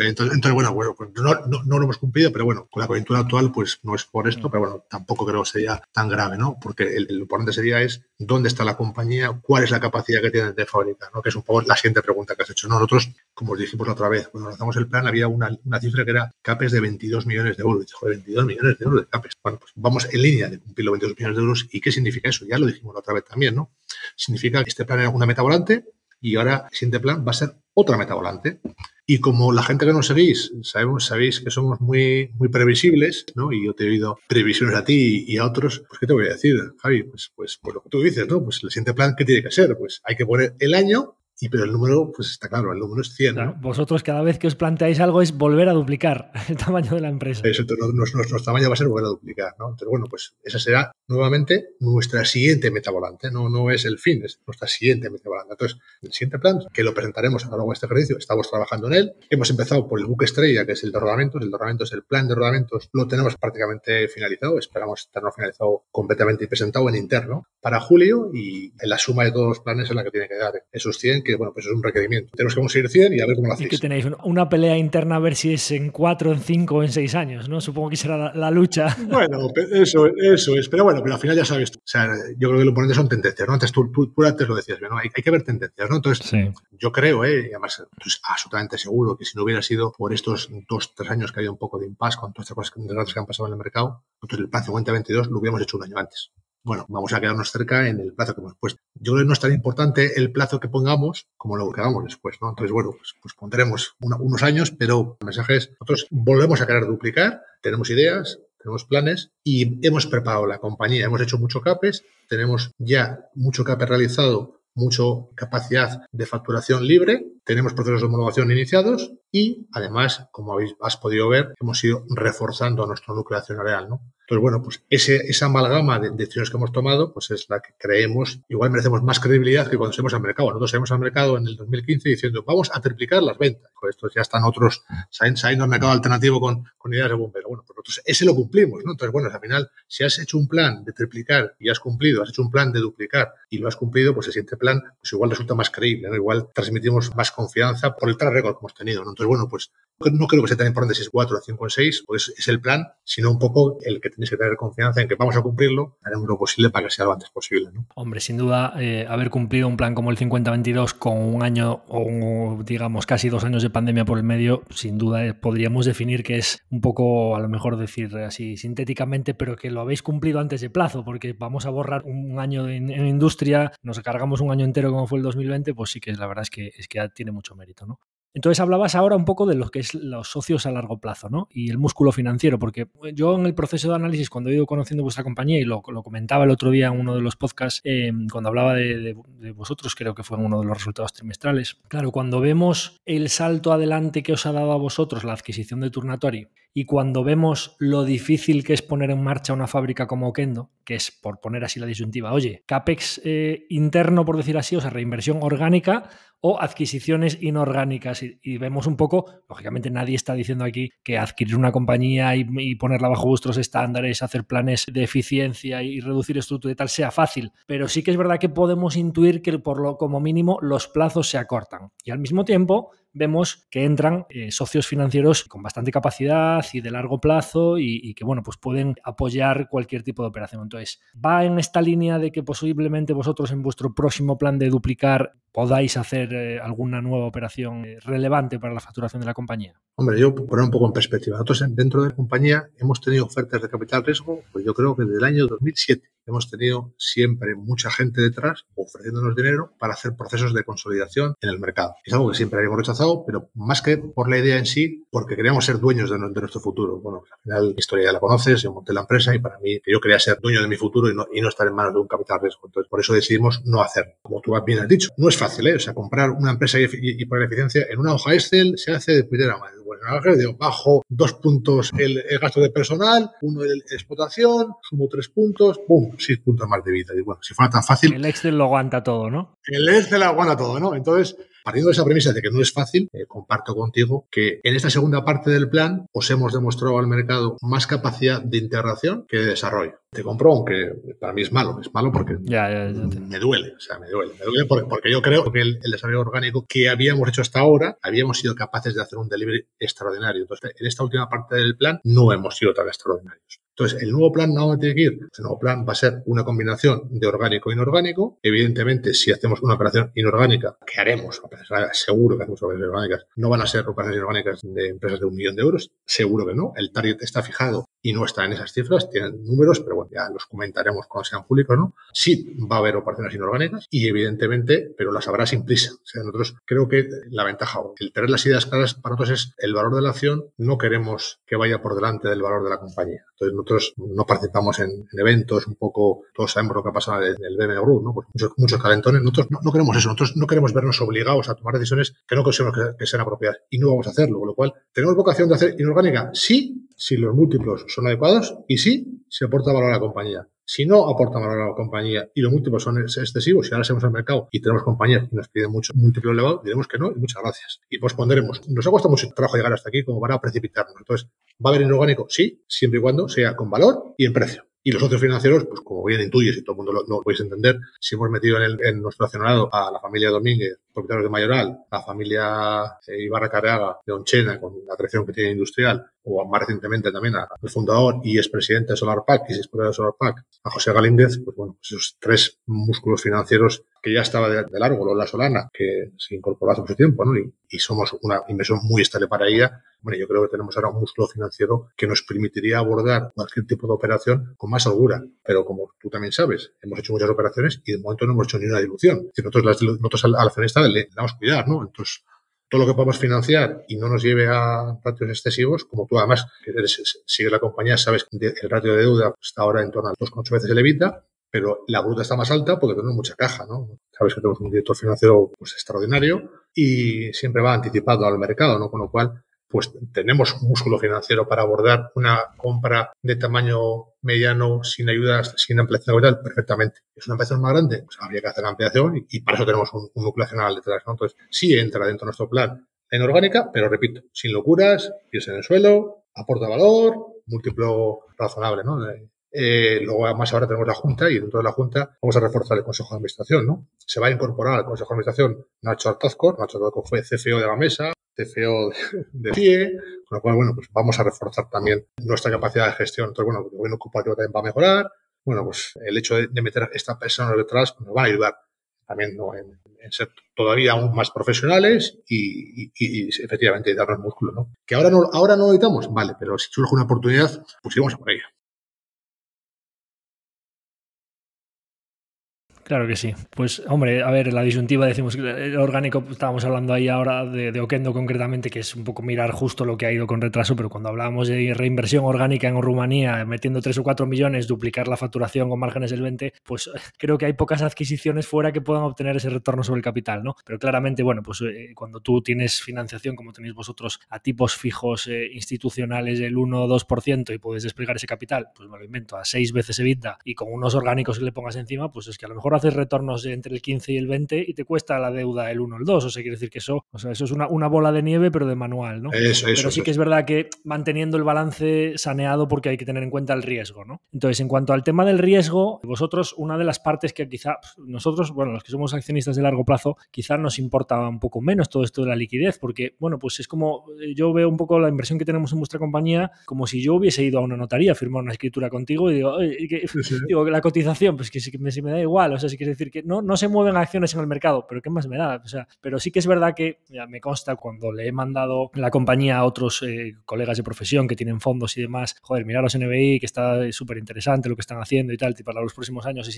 Entonces bueno, pues no lo hemos cumplido, pero bueno, con la coyuntura actual, pues no es por esto, pero bueno, tampoco creo que sería tan grave, ¿no? Porque lo importante sería es dónde está la compañía, cuál es la capacidad que tienen de fabricar, ¿no? Que es un poco la siguiente pregunta que has hecho. Nosotros, como os dijimos la otra vez, cuando lanzamos el plan, había una cifra que era CAPEX de 22 millones de euros. Joder, 22 millones de euros de CAPEX. Bueno, pues vamos en línea de cumplir los 22 millones de euros. ¿Y qué significa eso? Ya lo dijimos la otra vez también, ¿no? Significa que este plan era una meta volante y ahora el siguiente plan va a ser otra meta volante. Y como la gente que nos seguís, sabéis que somos muy previsibles, ¿no? Y yo te he oído previsiones a ti y a otros, pues ¿qué te voy a decir, Javi? Pues lo que tú dices, ¿no? Pues el siguiente plan, ¿qué tiene que ser? Pues hay que poner el año, pero el número, pues está claro, el número es 100, claro, ¿no? Vosotros cada vez que os planteáis algo es volver a duplicar el tamaño de la empresa. Eso, nuestro tamaño va a ser volver a duplicar, ¿no? Entonces, bueno, pues esa será nuevamente nuestra siguiente meta volante, no es el fin, es nuestra siguiente meta volante. Entonces, el siguiente plan, que lo presentaremos a lo largo de este ejercicio, estamos trabajando en él. Hemos empezado por el buque estrella, que es el de rodamientos. El de rodamientos, el plan de rodamientos, lo tenemos prácticamente finalizado. Esperamos tenerlo finalizado completamente y presentado en interno para julio, y en la suma de todos los planes es la que tiene que dar esos 100, que bueno, pues es un requerimiento. Tenemos que conseguir 100 y a ver cómo lo hacéis. Y que tenéis una pelea interna a ver si es en 4, en 5 o en 6 años, ¿no? Supongo que será la lucha. Bueno, eso es. Pero bueno, pero al final ya sabes tú. O sea, yo creo que lo importante son tendencias, ¿no? Antes tú antes lo decías, ¿no? Hay que ver tendencias, ¿no? Entonces, sí. Yo creo, y además estoy absolutamente seguro que si no hubiera sido por estos 2-3 años que ha habido un poco de impasse con todas estas cosas desgracias que han pasado en el mercado, entonces el plan 50-22 lo hubiéramos hecho un año antes. Bueno, vamos a quedarnos cerca en el plazo que hemos puesto. Yo creo que no es tan importante el plazo que pongamos como lo que hagamos después, ¿no? Entonces, bueno, pues pondremos unos años, pero el mensaje es, nosotros volvemos a querer duplicar, tenemos ideas, tenemos planes y hemos preparado la compañía, hemos hecho mucho CAPEX, tenemos ya mucho CAPEX realizado, mucha capacidad de facturación libre, tenemos procesos de homologación iniciados y, además, como has podido ver, hemos ido reforzando nuestro núcleo accionarial, ¿no? Entonces, bueno, pues esa amalgama de decisiones que hemos tomado, pues es la que creemos, igual merecemos más credibilidad que cuando salimos al mercado. Nosotros salimos al mercado en el 2015 diciendo, vamos a triplicar las ventas. Pues estos ya están otros saliendo al mercado alternativo con ideas de bombero. Bueno, pues nosotros ese lo cumplimos, ¿no? Entonces, bueno, al final, si has hecho un plan de triplicar y has cumplido, has hecho un plan de duplicar y lo has cumplido, pues el siguiente plan, pues igual resulta más creíble, ¿no? Igual transmitimos más confianza por el track record que hemos tenido, ¿no? Entonces, bueno, pues no creo que sea tan importante si es 4 o 5 o 6, pues es el plan, sino un poco el que tenéis que tener confianza en que vamos a cumplirlo, haremos lo posible para que sea lo antes posible, ¿no? Hombre, sin duda, haber cumplido un plan como el 50-22 con un año o, digamos, casi 2 años de pandemia por el medio, sin duda podríamos definir que es un poco, a lo mejor decir así sintéticamente, pero que lo habéis cumplido antes de plazo, porque vamos a borrar un año en industria, nos cargamos un año entero como fue el 2020, pues sí que la verdad es que tiene mucho mérito, ¿no? Entonces hablabas ahora un poco de lo que es los socios a largo plazo, ¿no? Y el músculo financiero, porque yo en el proceso de análisis, cuando he ido conociendo vuestra compañía, y lo comentaba el otro día en uno de los podcasts, cuando hablaba de vosotros, creo que fue en uno de los resultados trimestrales. Claro, cuando vemos el salto adelante que os ha dado a vosotros la adquisición de Turnatory y cuando vemos lo difícil que es poner en marcha una fábrica como Oquendo, que es, por poner así la disyuntiva, oye, CAPEX interno, por decir así, o sea, reinversión orgánica o adquisiciones inorgánicas. Y vemos un poco, lógicamente nadie está diciendo aquí que adquirir una compañía y ponerla bajo vuestros estándares, hacer planes de eficiencia y reducir estructura y tal sea fácil, pero sí que es verdad que podemos intuir que como mínimo los plazos se acortan. Y al mismo tiempo vemos que entran socios financieros con bastante capacidad y de largo plazo y que, bueno, pues pueden apoyar cualquier tipo de operación. Entonces, ¿va en esta línea de que posiblemente vosotros en vuestro próximo plan de duplicar podáis hacer alguna nueva operación relevante para la facturación de la compañía? Hombre, yo poner un poco en perspectiva. Nosotros dentro de la compañía hemos tenido ofertas de capital riesgo, pues yo creo que desde el año 2007 hemos tenido siempre mucha gente detrás ofreciéndonos dinero para hacer procesos de consolidación en el mercado. Es algo que siempre habíamos rechazado, pero más que por la idea en sí, porque queríamos ser dueños de nuestro futuro. Bueno, al final la historia ya la conoces, yo monté la empresa y para mí yo quería ser dueño de mi futuro y no estar en manos de un capital riesgo. Entonces, por eso decidimos no hacerlo. Como tú bien has dicho, no es fácil, ¿eh? O sea, comprar una empresa y poner eficiencia en una hoja Excel se hace de primera mano. Bueno, en una hoja Excel bajo 2 puntos el gasto de personal, 1 de explotación, sumo 3 puntos, ¡pum! 6 puntos más de vida. Y bueno, si fuera tan fácil... El Excel lo aguanta todo, ¿no? El Excel aguanta todo, ¿no? Entonces, partiendo de esa premisa de que no es fácil, comparto contigo que en esta segunda parte del plan os hemos demostrado al mercado más capacidad de integración que de desarrollo. Te compro, aunque para mí es malo porque me duele, porque yo creo que el desarrollo orgánico que habíamos hecho hasta ahora, habíamos sido capaces de hacer un delivery extraordinario. Entonces, en esta última parte del plan no hemos sido tan extraordinarios. Entonces, el nuevo plan, ¿a dónde tiene que ir? El nuevo plan va a ser una combinación de orgánico e inorgánico. Evidentemente, si hacemos una operación inorgánica, que haremos, seguro que hacemos operaciones inorgánicas, no van a ser operaciones inorgánicas de empresas de 1 millón de euros, seguro que no. El target está fijado y no está en esas cifras, tienen números, pero bueno, ya los comentaremos cuando sean públicos, ¿no? Sí va a haber operaciones inorgánicas y evidentemente, pero las habrá sin prisa. O sea, nosotros creo que la ventaja, el tener las ideas claras para nosotros es el valor de la acción, no queremos que vaya por delante del valor de la compañía. Entonces nosotros no participamos en eventos, un poco, todos sabemos lo que ha pasado en el BMW Group, ¿no? Pues muchos calentones. Nosotros no queremos eso, nosotros no queremos vernos obligados a tomar decisiones que no consideramos que sean apropiadas y no vamos a hacerlo, con lo cual, ¿tenemos vocación de hacer inorgánica? Sí, si los múltiplos son adecuados y sí, si aporta valor a la compañía. Si no aporta valor a la compañía y los múltiplos son excesivos, si ahora hacemos el mercado y tenemos compañías que nos piden mucho múltiplo elevado, diremos que no y muchas gracias. Y pospondremos. Nos ha costado mucho trabajo llegar hasta aquí como para precipitarnos. Entonces, ¿va a haber inorgánico? Sí, siempre y cuando sea con valor y en precio. Y los socios financieros, pues como bien intuyes y todo el mundo lo podéis entender, si hemos metido en nuestro accionariado a la familia Domínguez, propietarios de Mayoral, la familia Ibarra Carreaga de Onchena, con la atracción que tiene industrial, o más recientemente también al fundador y expresidente de SolarPack y expresidente de SolarPack, a José Galíndez, pues bueno, pues esos 3 músculos financieros que ya estaba de largo, Lola Solana, que se incorporó hace mucho tiempo, ¿no? Y somos una inversión muy estable para ella. Bueno, yo creo que tenemos ahora un músculo financiero que nos permitiría abordar cualquier tipo de operación con más holgura. Pero como tú también sabes, hemos hecho muchas operaciones y de momento no hemos hecho ni una dilución. Es decir, nosotros al accionista le damos cuidar, ¿no? Entonces, todo lo que podamos financiar y no nos lleve a ratios excesivos, como tú además, que sigues la compañía, sabes que el ratio de deuda está ahora en torno a 2,8 veces el EBITDA, pero la bruta está más alta porque tenemos mucha caja, ¿no? Sabes que tenemos un director financiero pues extraordinario y siempre va anticipado al mercado, ¿no? Con lo cual, pues tenemos un músculo financiero para abordar una compra de tamaño mediano, sin ayudas, sin ampliación capital, perfectamente. ¿Es una ampliación más grande? Pues habría que hacer la ampliación y para eso tenemos un núcleo accionarial detrás, ¿no? Entonces, sí entra dentro de nuestro plan la inorgánica, pero repito, sin locuras, pies en el suelo, aporta valor, múltiplo razonable, ¿no? Luego, más ahora tenemos la Junta y dentro de la Junta vamos a reforzar el Consejo de Administración, ¿no? Se va a incorporar al Consejo de Administración Nacho Artazcor. Nacho Artazcor fue CFO de Gamesa, CFO de CIE, con lo cual, bueno, pues vamos a reforzar también nuestra capacidad de gestión. Entonces, bueno, el gobierno corporativo también va a mejorar. Bueno, pues el hecho de meter a esta persona detrás nos va a ayudar también, ¿no? en ser todavía aún más profesionales y efectivamente darnos músculo, ¿no? Que ahora no lo necesitamos, vale, pero si surge una oportunidad, pues íbamos a por ella. Claro que sí. Pues, hombre, a ver, la disyuntiva, decimos que el orgánico, estábamos hablando ahí ahora de Oquendo concretamente, que es un poco mirar justo lo que ha ido con retraso, pero cuando hablábamos de reinversión orgánica en Rumanía, metiendo 3 o 4 millones, duplicar la facturación con márgenes del 20, pues creo que hay pocas adquisiciones fuera que puedan obtener ese retorno sobre el capital, ¿no? Pero claramente, bueno, pues cuando tú tienes financiación, como tenéis vosotros, a tipos fijos institucionales del 1 o 2% y puedes desplegar ese capital, pues me lo invento, a 6 veces EBITDA y con unos orgánicos que le pongas encima, pues es que a lo mejor haces retornos entre el 15 y el 20 y te cuesta la deuda el 1 o el 2. O sea, quiere decir que eso es una bola de nieve, pero de manual, ¿no? Pero sí que es verdad que manteniendo el balance saneado, porque hay que tener en cuenta el riesgo, ¿no? Entonces, en cuanto al tema del riesgo, vosotros, una de las partes que quizá nosotros, bueno, los que somos accionistas de largo plazo, quizá nos importa un poco menos todo esto de la liquidez, porque, bueno, pues es como, yo veo un poco la inversión que tenemos en vuestra compañía como si yo hubiese ido a una notaría a firmar una escritura contigo y digo, digo la cotización, pues que si me da igual, o sea, sí quiere decir que no se mueven acciones en el mercado, pero ¿qué más me da? O sea, pero sí que es verdad que ya me consta cuando le he mandado la compañía a otros colegas de profesión que tienen fondos y demás, joder, miraros NBI, que está súper interesante lo que están haciendo y tal, y para los próximos años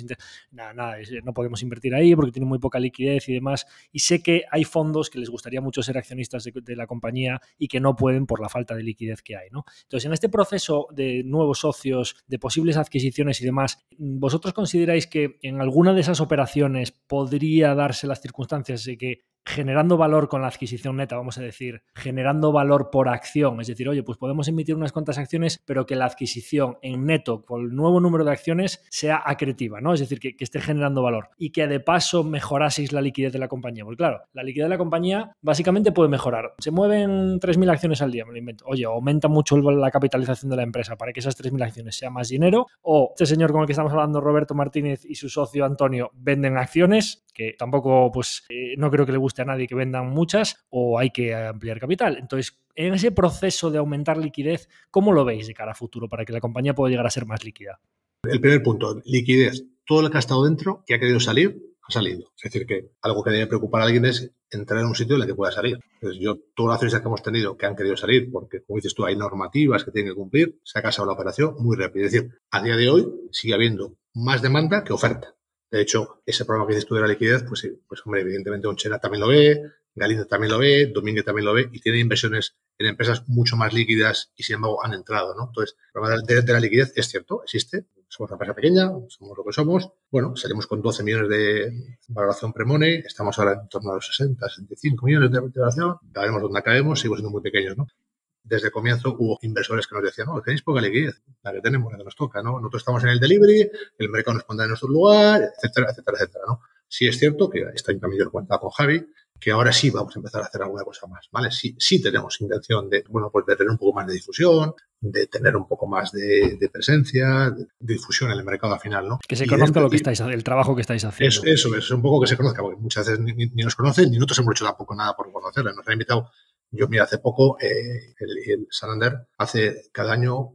no podemos invertir ahí porque tienen muy poca liquidez y demás, y sé que hay fondos que les gustaría mucho ser accionistas de la compañía y que no pueden por la falta de liquidez que hay, ¿no? Entonces, en este proceso de nuevos socios, de posibles adquisiciones y demás, ¿vosotros consideráis que en alguna de esas operaciones podría darse las circunstancias de que generando valor con la adquisición neta, vamos a decir, generando valor por acción, es decir, oye, pues podemos emitir unas cuantas acciones, pero que la adquisición en neto con el nuevo número de acciones sea acretiva, ¿no? Es decir, que esté generando valor y que de paso mejoraseis la liquidez de la compañía? Porque claro, la liquidez de la compañía básicamente puede mejorar. Se mueven 3.000 acciones al día, me lo invento. Oye, aumenta mucho la capitalización de la empresa para que esas 3.000 acciones sea más dinero, o este señor con el que estamos hablando, Roberto Martínez, y su socio Antonio, venden acciones, que tampoco, pues, no creo que le guste a nadie que vendan muchas, o hay que ampliar capital. Entonces, en ese proceso de aumentar liquidez, ¿cómo lo veis de cara a futuro para que la compañía pueda llegar a ser más líquida? El primer punto, liquidez. Todo lo que ha estado dentro, que ha querido salir, ha salido. Es decir, que algo que debe preocupar a alguien es entrar en un sitio en el que pueda salir. Entonces, todas las acciones que hemos tenido que han querido salir, porque, como dices tú, hay normativas que tienen que cumplir, se ha casado la operación muy rápido. Es decir, a día de hoy sigue habiendo más demanda que oferta. De hecho, ese problema que dices tú de la liquidez, pues sí, pues hombre, evidentemente Onchena también lo ve, Galindo también lo ve, Domínguez también lo ve, y tiene inversiones en empresas mucho más líquidas y, sin embargo, han entrado, ¿no? Entonces, el problema de la liquidez es cierto, existe. Somos una empresa pequeña, somos lo que somos. Bueno, salimos con 12 millones de valoración pre-money, estamos ahora en torno a los 60, 65 millones de valoración. Ya veremos dónde caemos, seguimos siendo muy pequeños, ¿no? Desde el comienzo hubo inversores que nos decían, no, tenéis poca liquidez, la que tenemos, la que nos toca, ¿no? Nosotros estamos en el delivery, el mercado nos pondrá en nuestro lugar, etcétera, etcétera, etcétera, ¿no? Sí es cierto que está también yo comentaba con Javi, que ahora sí vamos a empezar a hacer alguna cosa más, ¿vale? Sí tenemos intención de, bueno, pues de tener un poco más de difusión, de tener un poco más de presencia, de difusión en el mercado al final, ¿no? Que se conozca lo que el trabajo que estáis haciendo. Eso es un poco que se conozca, porque muchas veces ni nos conocen, ni nosotros hemos hecho tampoco nada por conocerla. Nos han invitado. Yo, mira, hace poco, el Santander hace cada año,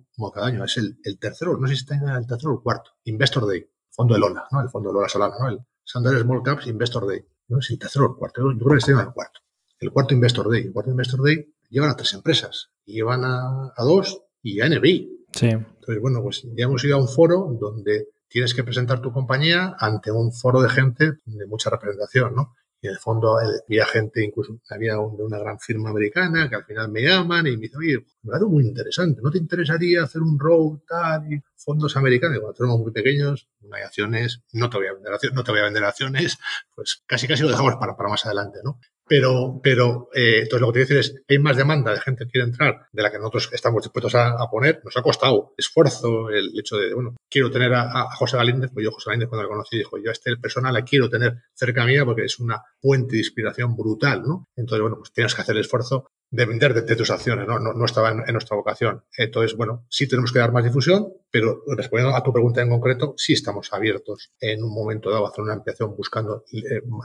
es el tercero, no sé si está en el tercero o el cuarto, Investor Day, fondo de Lola, ¿no? El fondo de Lola Solana, ¿no? El Santander Small Caps Investor Day. No sé si el tercero o el cuarto, yo creo que está en el cuarto. El cuarto Investor Day. El cuarto Investor Day llevan a 3 empresas, y llevan a 2 y a NBI. Sí. Entonces, bueno, pues ya hemos ido a un foro donde tienes que presentar tu compañía ante un foro de gente de mucha representación, ¿no? Y en el fondo había gente, incluso había de una gran firma americana que al final me llaman y me dicen, oye, me parece muy interesante, ¿no te interesaría hacer un road tal y fondos americanos? Y cuando somos muy pequeños, no hay acciones, no te voy a vender acciones, pues casi lo dejamos para más adelante, ¿no? Pero entonces lo que te quiero decir es, hay más demanda de gente que quiere entrar de la que nosotros estamos dispuestos a poner. Nos ha costado esfuerzo el hecho de, bueno, quiero tener a José Galíndez, pues yo José Galíndez cuando lo conocí dijo, yo a este persona la quiero tener cerca mía porque es una fuente de inspiración brutal, ¿no? Entonces, bueno, pues tienes que hacer el esfuerzo de vender de tus acciones, ¿no? No estaba en nuestra vocación. Entonces, bueno, sí tenemos que dar más difusión, pero respondiendo a tu pregunta en concreto, sí estamos abiertos en un momento dado a hacer una ampliación buscando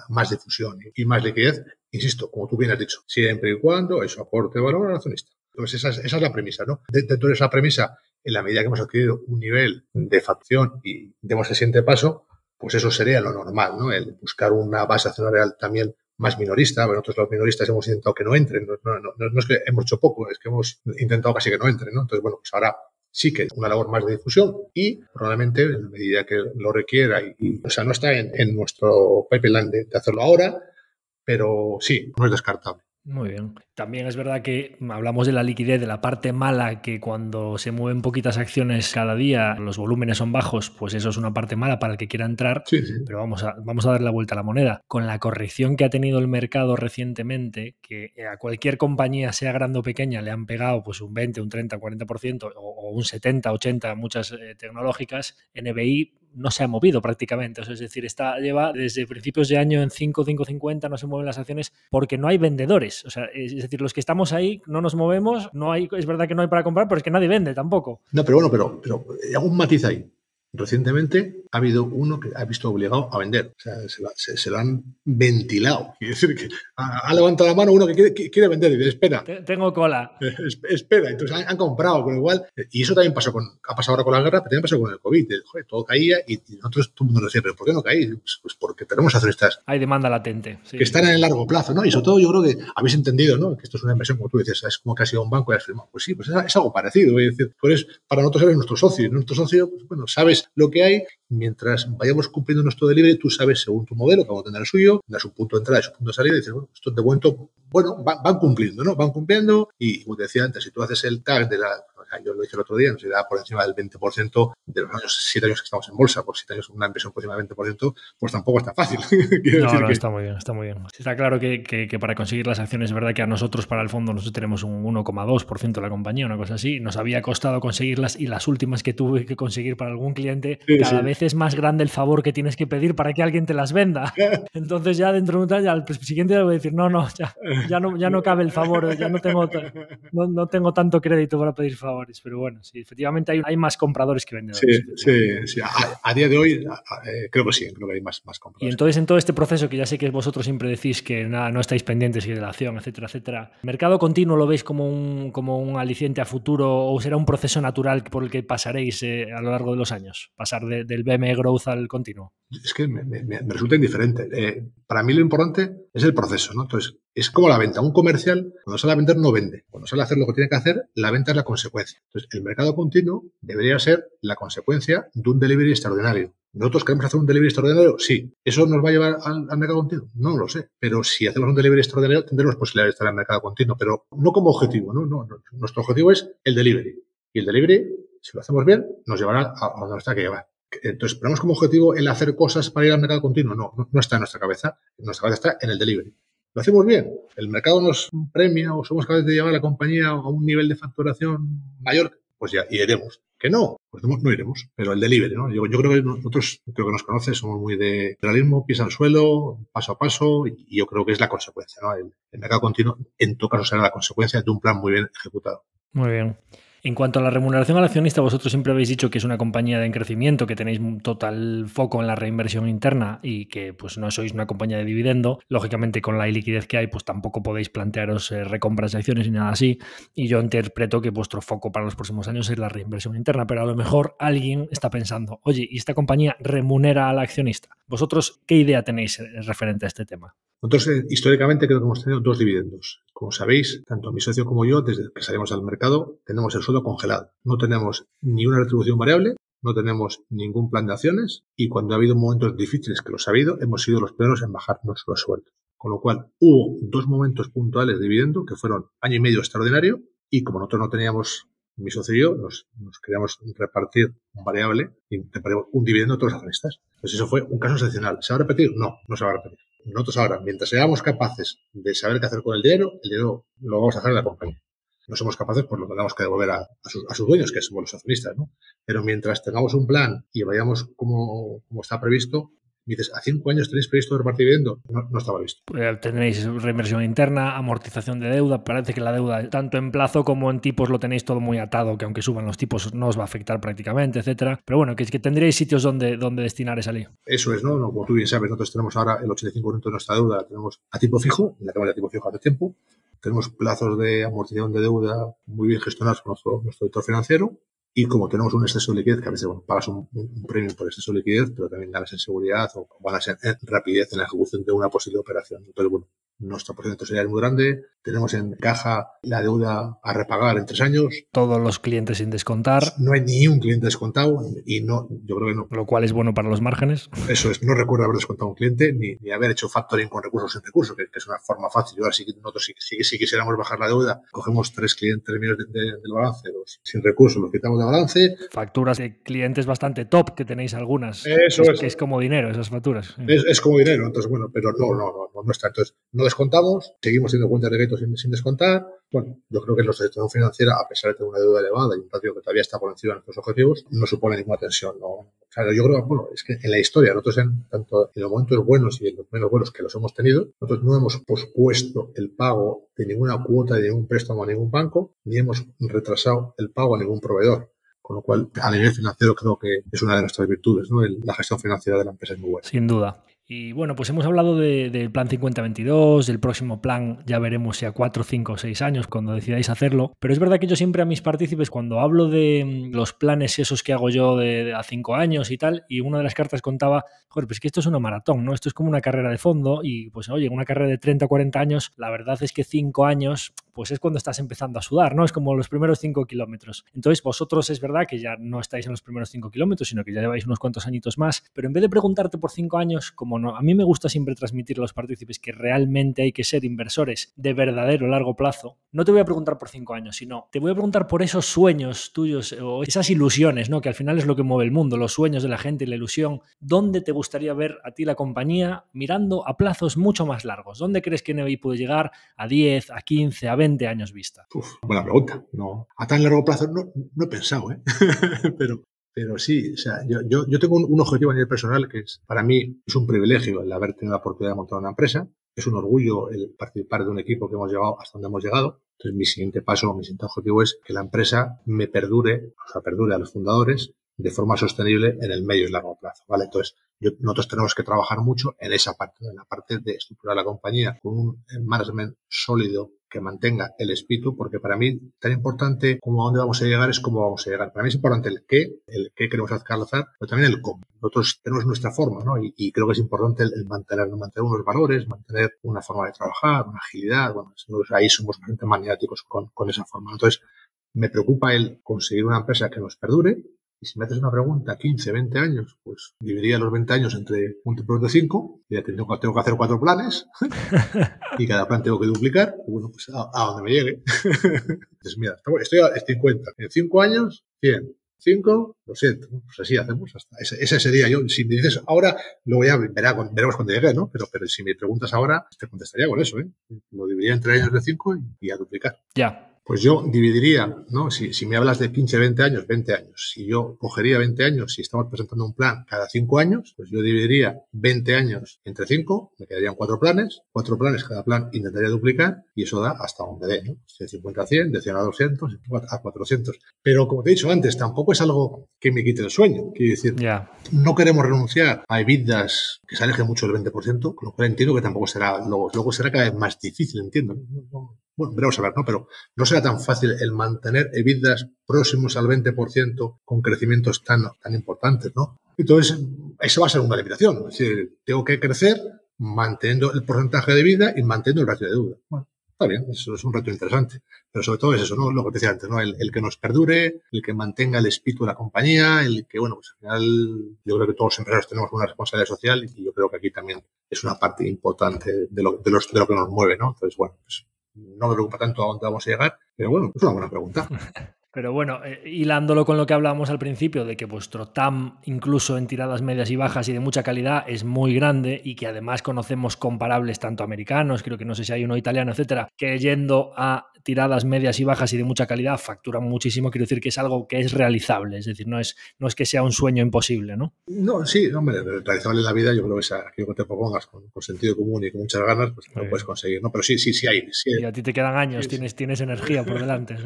más difusión y más liquidez. Insisto, como tú bien has dicho, siempre y cuando eso aporte valor al accionista. Entonces, esa es la premisa, ¿no? Dentro de esa premisa, en la medida que hemos adquirido un nivel de facturación y demos el siguiente paso, pues eso sería lo normal, ¿no? El buscar una base accionarial también más minorista. Bueno, nosotros los minoristas hemos intentado que no entren. No es que hemos hecho poco, es que hemos intentado casi que no entren, ¿no? Entonces, bueno, pues ahora sí que una labor más de difusión y probablemente, en la medida que lo requiera, o sea, no está en nuestro pipeline de hacerlo ahora, pero sí, no es descartable. Muy bien. También es verdad que hablamos de la liquidez, de la parte mala, que cuando se mueven poquitas acciones cada día, los volúmenes son bajos, pues eso es una parte mala para el que quiera entrar, sí. Pero vamos a dar la vuelta a la moneda. Con la corrección que ha tenido el mercado recientemente, que a cualquier compañía, sea grande o pequeña, le han pegado pues un 20, un 30, 40% o un 70, 80, muchas tecnológicas, NBI no se ha movido prácticamente. O sea, es decir, lleva desde principios de año en 5,50, no se mueven las acciones porque no hay vendedores. O sea, es decir, los que estamos ahí no nos movemos, es verdad que no hay para comprar, pero es que nadie vende tampoco. No, pero bueno, pero hago un matiz ahí. Recientemente ha habido uno que ha visto obligado a vender. O sea, se lo han ventilado. Quiere decir que ha levantado la mano uno que quiere vender y dice, espera. Tengo cola. Espera. Entonces han comprado, con lo cual. Y eso también ha pasado ahora con la guerra, pero también pasó con el COVID. Joder, todo caía y nosotros todo el mundo nos decía, ¿pero por qué no caí? Pues porque tenemos accionistas. Hay demanda latente. Sí. Que están en el largo plazo, ¿no? Y sobre todo yo creo que habéis entendido, ¿no? Que esto es una inversión, como tú dices, es como que has ido a un banco y has firmado. Pues sí, pues es algo parecido. Es decir, para nosotros eres nuestro socio. Nuestro socio, pues bueno, sabes lo que hay, mientras vayamos cumpliendo nuestro delivery, tú sabes según tu modelo, cómo tener el suyo, da su punto de entrada y su punto de salida, y dices, bueno, esto de momento, bueno, van cumpliendo, ¿no? Van cumpliendo, y como te decía antes, si tú haces el tag yo lo dije el otro día, nos da por encima del 20% de los 7 años que estamos en bolsa, por 7 años una inversión por encima del 20%, pues tampoco está fácil. Está muy bien, está muy bien. Está claro que para conseguir las acciones, es verdad que a nosotros, para el fondo, nosotros tenemos un 1,2% de la compañía, una cosa así. Nos había costado conseguirlas y las últimas que tuve que conseguir para algún cliente, cada vez es más grande el favor que tienes que pedir para que alguien te las venda. Entonces ya dentro de un año, al siguiente le voy a decir, ya no cabe el favor, ya no tengo tanto crédito para pedir favores. Pero bueno, sí, efectivamente hay más compradores que vendedores. Sí. A día de hoy creo que sí, creo que hay más compradores. Y entonces en todo este proceso, que ya sé que vosotros siempre decís que no estáis pendientes de la acción, etcétera, etcétera, ¿el mercado continuo lo veis como un aliciente a futuro o será un proceso natural por el que pasaréis a lo largo de los años? Pasar del BME Growth al continuo. Es que me resulta indiferente. Para mí lo importante es el proceso, ¿no? Entonces, es como la venta. Un comercial, cuando sale a vender, no vende. Cuando sale a hacer lo que tiene que hacer, la venta es la consecuencia. Entonces, el mercado continuo debería ser la consecuencia de un delivery extraordinario. ¿Nosotros queremos hacer un delivery extraordinario? Sí. ¿Eso nos va a llevar al mercado continuo? No lo sé. Pero si hacemos un delivery extraordinario, tendremos posibilidad de estar en el mercado continuo, pero no como objetivo, ¿no? Nuestro objetivo es el delivery. Y el delivery, si lo hacemos bien, nos llevará a donde nos tenga que llevar. Entonces, ¿ponemos como objetivo el hacer cosas para ir al mercado continuo? No está en nuestra cabeza. Nuestra cabeza está en el delivery. ¿Lo hacemos bien? ¿El mercado nos premia o somos capaces de llevar a la compañía a un nivel de facturación mayor? Pues ya iremos. ¿Que no? Pues no iremos. Pero el delivery, ¿no? Yo creo que nosotros, creo que nos conoces, somos muy de realismo, pies al suelo, paso a paso, y yo creo que es la consecuencia, ¿no? El mercado continuo, en todo caso, será la consecuencia de un plan muy bien ejecutado. Muy bien. En cuanto a la remuneración al accionista, vosotros siempre habéis dicho que es una compañía en crecimiento, que tenéis un total foco en la reinversión interna y que pues no sois una compañía de dividendo. Lógicamente, con la liquidez que hay, pues tampoco podéis plantearos recompras de acciones ni nada así. Y yo interpreto que vuestro foco para los próximos años es la reinversión interna, pero a lo mejor alguien está pensando, oye, ¿y esta compañía remunera al accionista? ¿Vosotros qué idea tenéis referente a este tema? Nosotros, históricamente, creo que hemos tenido 2 dividendos. Como sabéis, tanto mi socio como yo, desde que salimos al mercado, tenemos el sueldo congelado. No tenemos ni una retribución variable, no tenemos ningún plan de acciones y cuando ha habido momentos difíciles, que los ha habido, hemos sido los primeros en bajar nuestros sueldos. Con lo cual, hubo 2 momentos puntuales de dividendo que fueron año y medio extraordinario y como nosotros no teníamos, mi socio y yo, nos queríamos repartir un variable y repartimos un dividendo a todos los accionistas. Entonces, eso fue un caso excepcional. ¿Se va a repetir? No se va a repetir. Nosotros ahora, mientras seamos capaces de saber qué hacer con el dinero lo vamos a hacer en la compañía. No somos capaces, pues lo tendremos que devolver a sus dueños, que somos los accionistas, ¿no? Pero mientras tengamos un plan y vayamos como está previsto, me dices, ¿a 5 años tenéis previsto repartir dividendo? No estaba visto. Tenéis reinversión interna, amortización de deuda. Parece que la deuda, tanto en plazo como en tipos, lo tenéis todo muy atado, que aunque suban los tipos no os va a afectar prácticamente, etcétera. Pero bueno, que tendréis sitios donde destinar esa ley. Eso es, ¿no? Como tú bien sabes, nosotros tenemos ahora el 85% de nuestra deuda, la tenemos a tipo fijo, la tenemos a tipo fijo hace tiempo. Tenemos plazos de amortización de deuda muy bien gestionados con nuestro director financiero. Y como tenemos un exceso de liquidez, que a veces pagas un premio por exceso de liquidez, pero también ganas en seguridad o ganas en rapidez en la ejecución de una posible operación. Entonces, bueno, nuestra porcentaje sería muy grande. Tenemos en caja la deuda a repagar en 3 años. Todos los clientes sin descontar. No hay ni un cliente descontado y yo creo que no. Lo cual es bueno para los márgenes. Eso es, no recuerdo haber descontado un cliente ni haber hecho factoring con recursos sin recursos, que es una forma fácil. Yo ahora nosotros si quisiéramos bajar la deuda, cogemos 3 millones del balance, sin recursos, los quitamos de balance. Facturas de clientes bastante top, que tenéis algunas. Eso que es como dinero, esas facturas. Es como dinero, entonces bueno, pero no está. Entonces, no descontamos, seguimos teniendo cuentas de crédito sin descontar. Bueno, yo creo que la situación financiera, a pesar de tener una deuda elevada y un ratio que todavía está por encima de nuestros objetivos, no supone ninguna tensión, ¿no? O sea, yo creo que, bueno, es que en la historia, nosotros tanto en los momentos buenos y en los menos buenos que los hemos tenido, nosotros no hemos pospuesto el pago de ninguna cuota, de ningún préstamo a ningún banco, ni hemos retrasado el pago a ningún proveedor. Con lo cual, a nivel financiero, creo que es una de nuestras virtudes, ¿no? La gestión financiera de la empresa es muy buena. Sin duda. Y bueno, pues hemos hablado del plan 50-22, del próximo plan, ya veremos si a 4, 5 o 6 años, cuando decidáis hacerlo. Pero es verdad que yo siempre a mis partícipes, cuando hablo de los planes esos que hago yo de a 5 años y tal, y una de las cartas contaba, joder, pues que esto es una maratón, ¿no? Esto es como una carrera de fondo y pues oye, una carrera de 30 o 40 años, la verdad es que 5 años, pues es cuando estás empezando a sudar, ¿no? Es como los primeros 5 kilómetros. Entonces vosotros es verdad que ya no estáis en los primeros 5 kilómetros, sino que ya lleváis unos cuantos añitos más, pero en vez de preguntarte por 5 años, como no, a mí me gusta siempre transmitir a los partícipes que realmente hay que ser inversores de verdadero largo plazo, no te voy a preguntar por 5 años, sino te voy a preguntar por esos sueños tuyos o esas ilusiones, ¿no? Que al final es lo que mueve el mundo, los sueños de la gente y la ilusión. ¿Dónde te gustaría ver a ti la compañía mirando a plazos mucho más largos? ¿Dónde crees que NBI puede llegar a 10, a 15, a 20 años vista? Buena pregunta. No, a tan largo plazo no he pensado, ¿eh? Pero sí, o sea, yo tengo un objetivo a nivel personal que es, para mí, es un privilegio el haber tenido la oportunidad de montar una empresa. Es un orgullo el participar de un equipo que hemos llegado hasta donde hemos llegado. Entonces, mi siguiente objetivo es que la empresa me perdure a los fundadores de forma sostenible en el medio y largo plazo, ¿vale? Entonces, nosotros tenemos que trabajar mucho en esa parte, en la parte de estructurar la compañía con un management sólido que mantenga el espíritu, porque para mí tan importante como a dónde vamos a llegar es cómo vamos a llegar. Para mí es importante el qué queremos alcanzar, pero también el cómo. Nosotros tenemos nuestra forma, ¿no? Y creo que es importante el mantener unos valores, mantener una forma de trabajar, una agilidad. Bueno, ahí somos bastante maniáticos con esa forma. Entonces, me preocupa el conseguir una empresa que nos perdure. Y si me haces una pregunta, 15, 20 años, pues dividiría los 20 años entre múltiplos de 5, y ya tengo que hacer 4 planes, y cada plan tengo que duplicar, y bueno, pues a donde me llegue. Entonces, mira, estoy a 50. En 5 años, 100. 5, lo siento. Pues así hacemos. Hasta ese sería yo. Si me dices ahora, luego ya veremos cuando llegue, ¿no? Pero si me preguntas ahora, te contestaría con eso, ¿eh? Lo dividiría entre años de 5 y a duplicar. Ya. Pues yo dividiría, ¿no? Si me hablas de 15, 20 años, 20 años. Si yo cogería 20 años, si estamos presentando un plan cada 5 años, pues yo dividiría 20 años entre 5, me quedarían 4 planes, cada plan intentaría duplicar y eso da hasta donde dé, ¿no? De 50 a 100, de 100 a 200, a 400. Pero como te he dicho antes, tampoco es algo que me quite el sueño. Quiero decir, no queremos renunciar a EBITDAs que se alejen mucho del 20%, con lo cual entiendo que tampoco será, luego será cada vez más difícil, entiendo. Bueno, veremos a ver, ¿no? Pero no será tan fácil el mantener EBITDAs próximos al 20% con crecimientos tan importantes, ¿no? Entonces, esa va a ser una limitación. Es decir, tengo que crecer manteniendo el porcentaje de EBITDA y manteniendo el ratio de deuda. Bueno, está bien, eso es un reto interesante. Pero sobre todo es eso, ¿no? Lo que te decía antes, ¿no? El que nos perdure, el que mantenga el espíritu de la compañía, el que, bueno, pues al final yo creo que todos los empresarios tenemos una responsabilidad social y yo creo que aquí también es una parte importante de lo que nos mueve, ¿no? Entonces, bueno, pues no me preocupa tanto a dónde vamos a llegar, pero bueno, es una buena pregunta. Pero bueno, hilándolo con lo que hablábamos al principio, de que vuestro TAM, incluso en tiradas medias y bajas y de mucha calidad, es muy grande y que además conocemos comparables tanto americanos, creo que no sé si hay uno italiano, etcétera, que yendo a tiradas medias y bajas y de mucha calidad facturan muchísimo, quiero decir que es algo que es realizable, es decir, no es que sea un sueño imposible, ¿no? No, sí, hombre, realizable en la vida, yo creo que aquello que te propongas con sentido común y con muchas ganas, pues lo puedes conseguir, ¿no? Pero sí hay. Y a ti te quedan años, tienes energía por delante,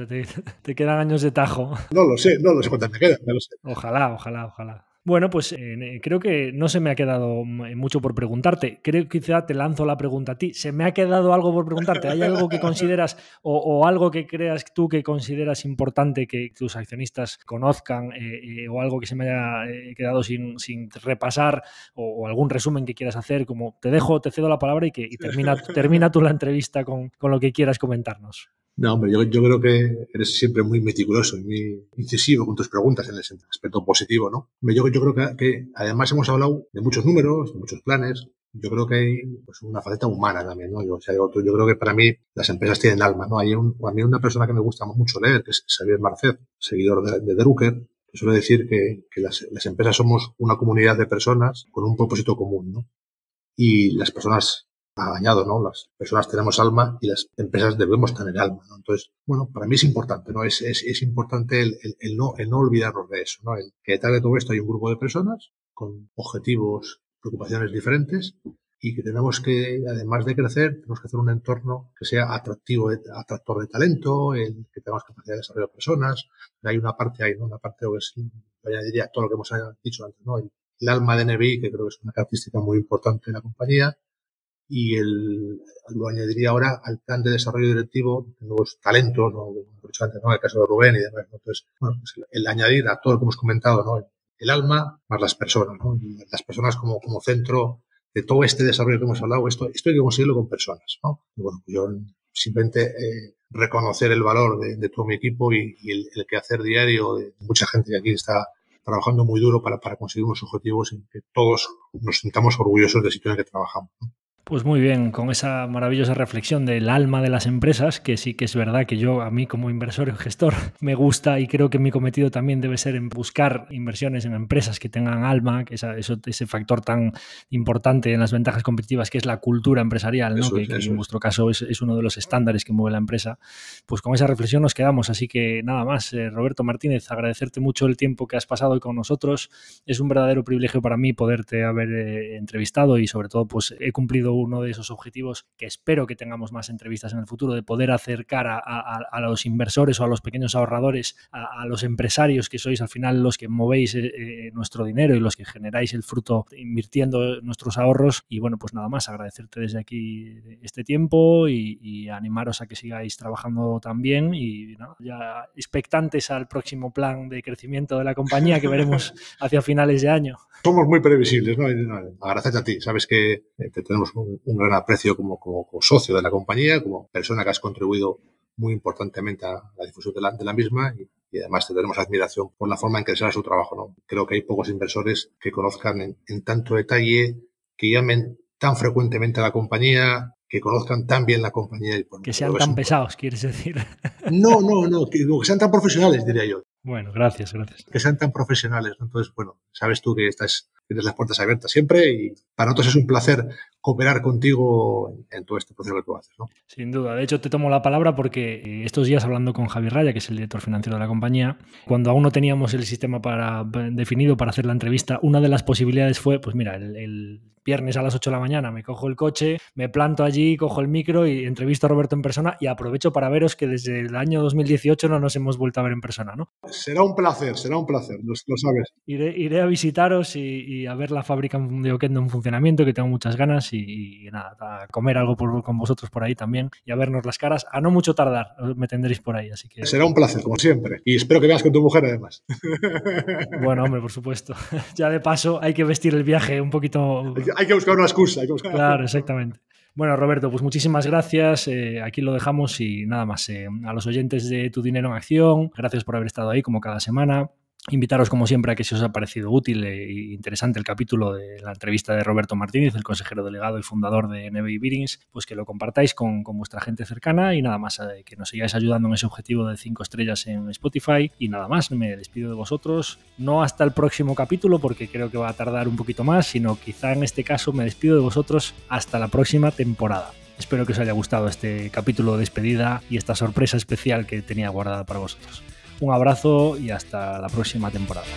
te quedan años de tajo. No lo sé cuántas me quedan, no lo sé. Ojalá. Bueno, pues creo que no se me ha quedado mucho por preguntarte. Creo que quizá te lanzo la pregunta a ti. ¿Se me ha quedado algo por preguntarte? ¿Hay algo que consideras o algo que creas tú que consideras importante que tus accionistas conozcan o algo que se me haya quedado sin repasar o algún resumen que quieras hacer? Como te cedo la palabra y termina tú la entrevista con lo que quieras comentarnos. No, hombre, yo creo que eres siempre muy meticuloso y muy incisivo con tus preguntas en el aspecto positivo, ¿no? Yo creo que además hemos hablado de muchos números, de muchos planes. Yo creo que hay pues, una faceta humana también, ¿no? Yo creo que para mí las empresas tienen alma, ¿no? A mí una persona que me gusta mucho leer, que es Xavier Marcet, seguidor de Drucker, que suele decir que las empresas somos una comunidad de personas con un propósito común, ¿no? Y las personas añado, ¿no? Las personas tenemos alma y las empresas debemos tener alma, ¿no? Entonces, bueno, para mí es importante, ¿no? Es importante el no olvidarnos de eso, ¿no? Que detrás de todo esto hay un grupo de personas con objetivos, preocupaciones diferentes y que tenemos que, además de crecer, tenemos que hacer un entorno que sea atractivo, atractor de talento, que tengamos capacidad de desarrollo de personas. Hay una parte ahí, ¿no? Una parte que es, yo diría, todo lo que hemos dicho antes, ¿no? El alma de NBI, que creo que es una característica muy importante de la compañía, y lo añadiría ahora al plan de desarrollo directivo de nuevos talentos, ¿no? Antes, ¿no? El caso de Rubén y demás, ¿no? Entonces, bueno, pues el añadir a todo lo que hemos comentado, ¿no? El alma más las personas, ¿no? Y las personas como centro de todo este desarrollo que hemos hablado, esto hay que conseguirlo con personas, ¿no? Y bueno, yo simplemente reconocer el valor de todo mi equipo y el quehacer diario de mucha gente que aquí está trabajando muy duro para conseguir unos objetivos en que todos nos sintamos orgullosos del sitio en el que trabajamos, ¿no? Pues muy bien, con esa maravillosa reflexión del alma de las empresas, que sí que es verdad que a mí como inversor y gestor me gusta y creo que mi cometido también debe ser en buscar inversiones en empresas que tengan alma, que ese factor tan importante en las ventajas competitivas que es la cultura empresarial, ¿no? Que en vuestro caso es uno de los estándares que mueve la empresa. Pues con esa reflexión nos quedamos, así que nada más. Roberto Martínez, agradecerte mucho el tiempo que has pasado hoy con nosotros. Es un verdadero privilegio para mí poderte haber entrevistado y sobre todo pues he cumplido uno de esos objetivos que espero que tengamos más entrevistas en el futuro, de poder acercar a los inversores o a los pequeños ahorradores, a los empresarios que sois al final los que movéis nuestro dinero y los que generáis el fruto invirtiendo nuestros ahorros. Y bueno, pues nada más, agradecerte desde aquí este tiempo y animaros a que sigáis trabajando tan bien y nada, ya expectantes al próximo plan de crecimiento de la compañía que veremos hacia finales de año. Somos muy previsibles, ¿no? Agradecerte a ti. Sabes que te tenemos un gran aprecio como socio de la compañía, como persona que has contribuido muy importantemente a la difusión de la misma y además te tenemos admiración por la forma en que se hace su trabajo, ¿no? Creo que hay pocos inversores que conozcan en tanto detalle, que llamen tan frecuentemente a la compañía, que conozcan tan bien la compañía. Y, bueno, que sean tan pesados, quieres decir. No, que sean tan profesionales, diría yo. Bueno, gracias. Que sean tan profesionales, ¿no? Entonces, bueno, sabes tú que tienes las puertas abiertas siempre y para nosotros es un placer cooperar contigo en todo este proceso que tú haces, ¿no? Sin duda. De hecho, te tomo la palabra porque estos días hablando con Javier Raya, que es el director financiero de la compañía, cuando aún no teníamos el sistema definido para hacer la entrevista, una de las posibilidades fue, pues mira, el viernes a las 8 de la mañana me cojo el coche, me planto allí, cojo el micro y entrevisto a Roberto en persona y aprovecho para veros que desde el año 2018 no nos hemos vuelto a ver en persona, ¿no? Será un placer, lo sabes. Iré a visitaros y a ver la fábrica de Oquendo en funcionamiento, que tengo muchas ganas y nada, a comer algo con vosotros por ahí también y a vernos las caras. A no mucho tardar, me tendréis por ahí, así que... Será un placer, como siempre. Y espero que veas con tu mujer, además. Bueno, hombre, por supuesto. Ya de paso hay que vestir el viaje un poquito... Hay que buscar una excusa. Claro, exactamente. Bueno, Roberto, pues muchísimas gracias. Aquí lo dejamos y nada más. A los oyentes de Tu Dinero en Acción, gracias por haber estado ahí como cada semana. Invitaros, como siempre, a que si os ha parecido útil e interesante el capítulo de la entrevista de Roberto Martínez, el consejero delegado y fundador de NBI Bearings, pues que lo compartáis con vuestra gente cercana y nada más, que nos sigáis ayudando en ese objetivo de 5 estrellas en Spotify. Y nada más, me despido de vosotros, no hasta el próximo capítulo porque creo que va a tardar un poquito más, sino quizá en este caso me despido de vosotros hasta la próxima temporada. Espero que os haya gustado este capítulo de despedida y esta sorpresa especial que tenía guardada para vosotros. Un abrazo y hasta la próxima temporada.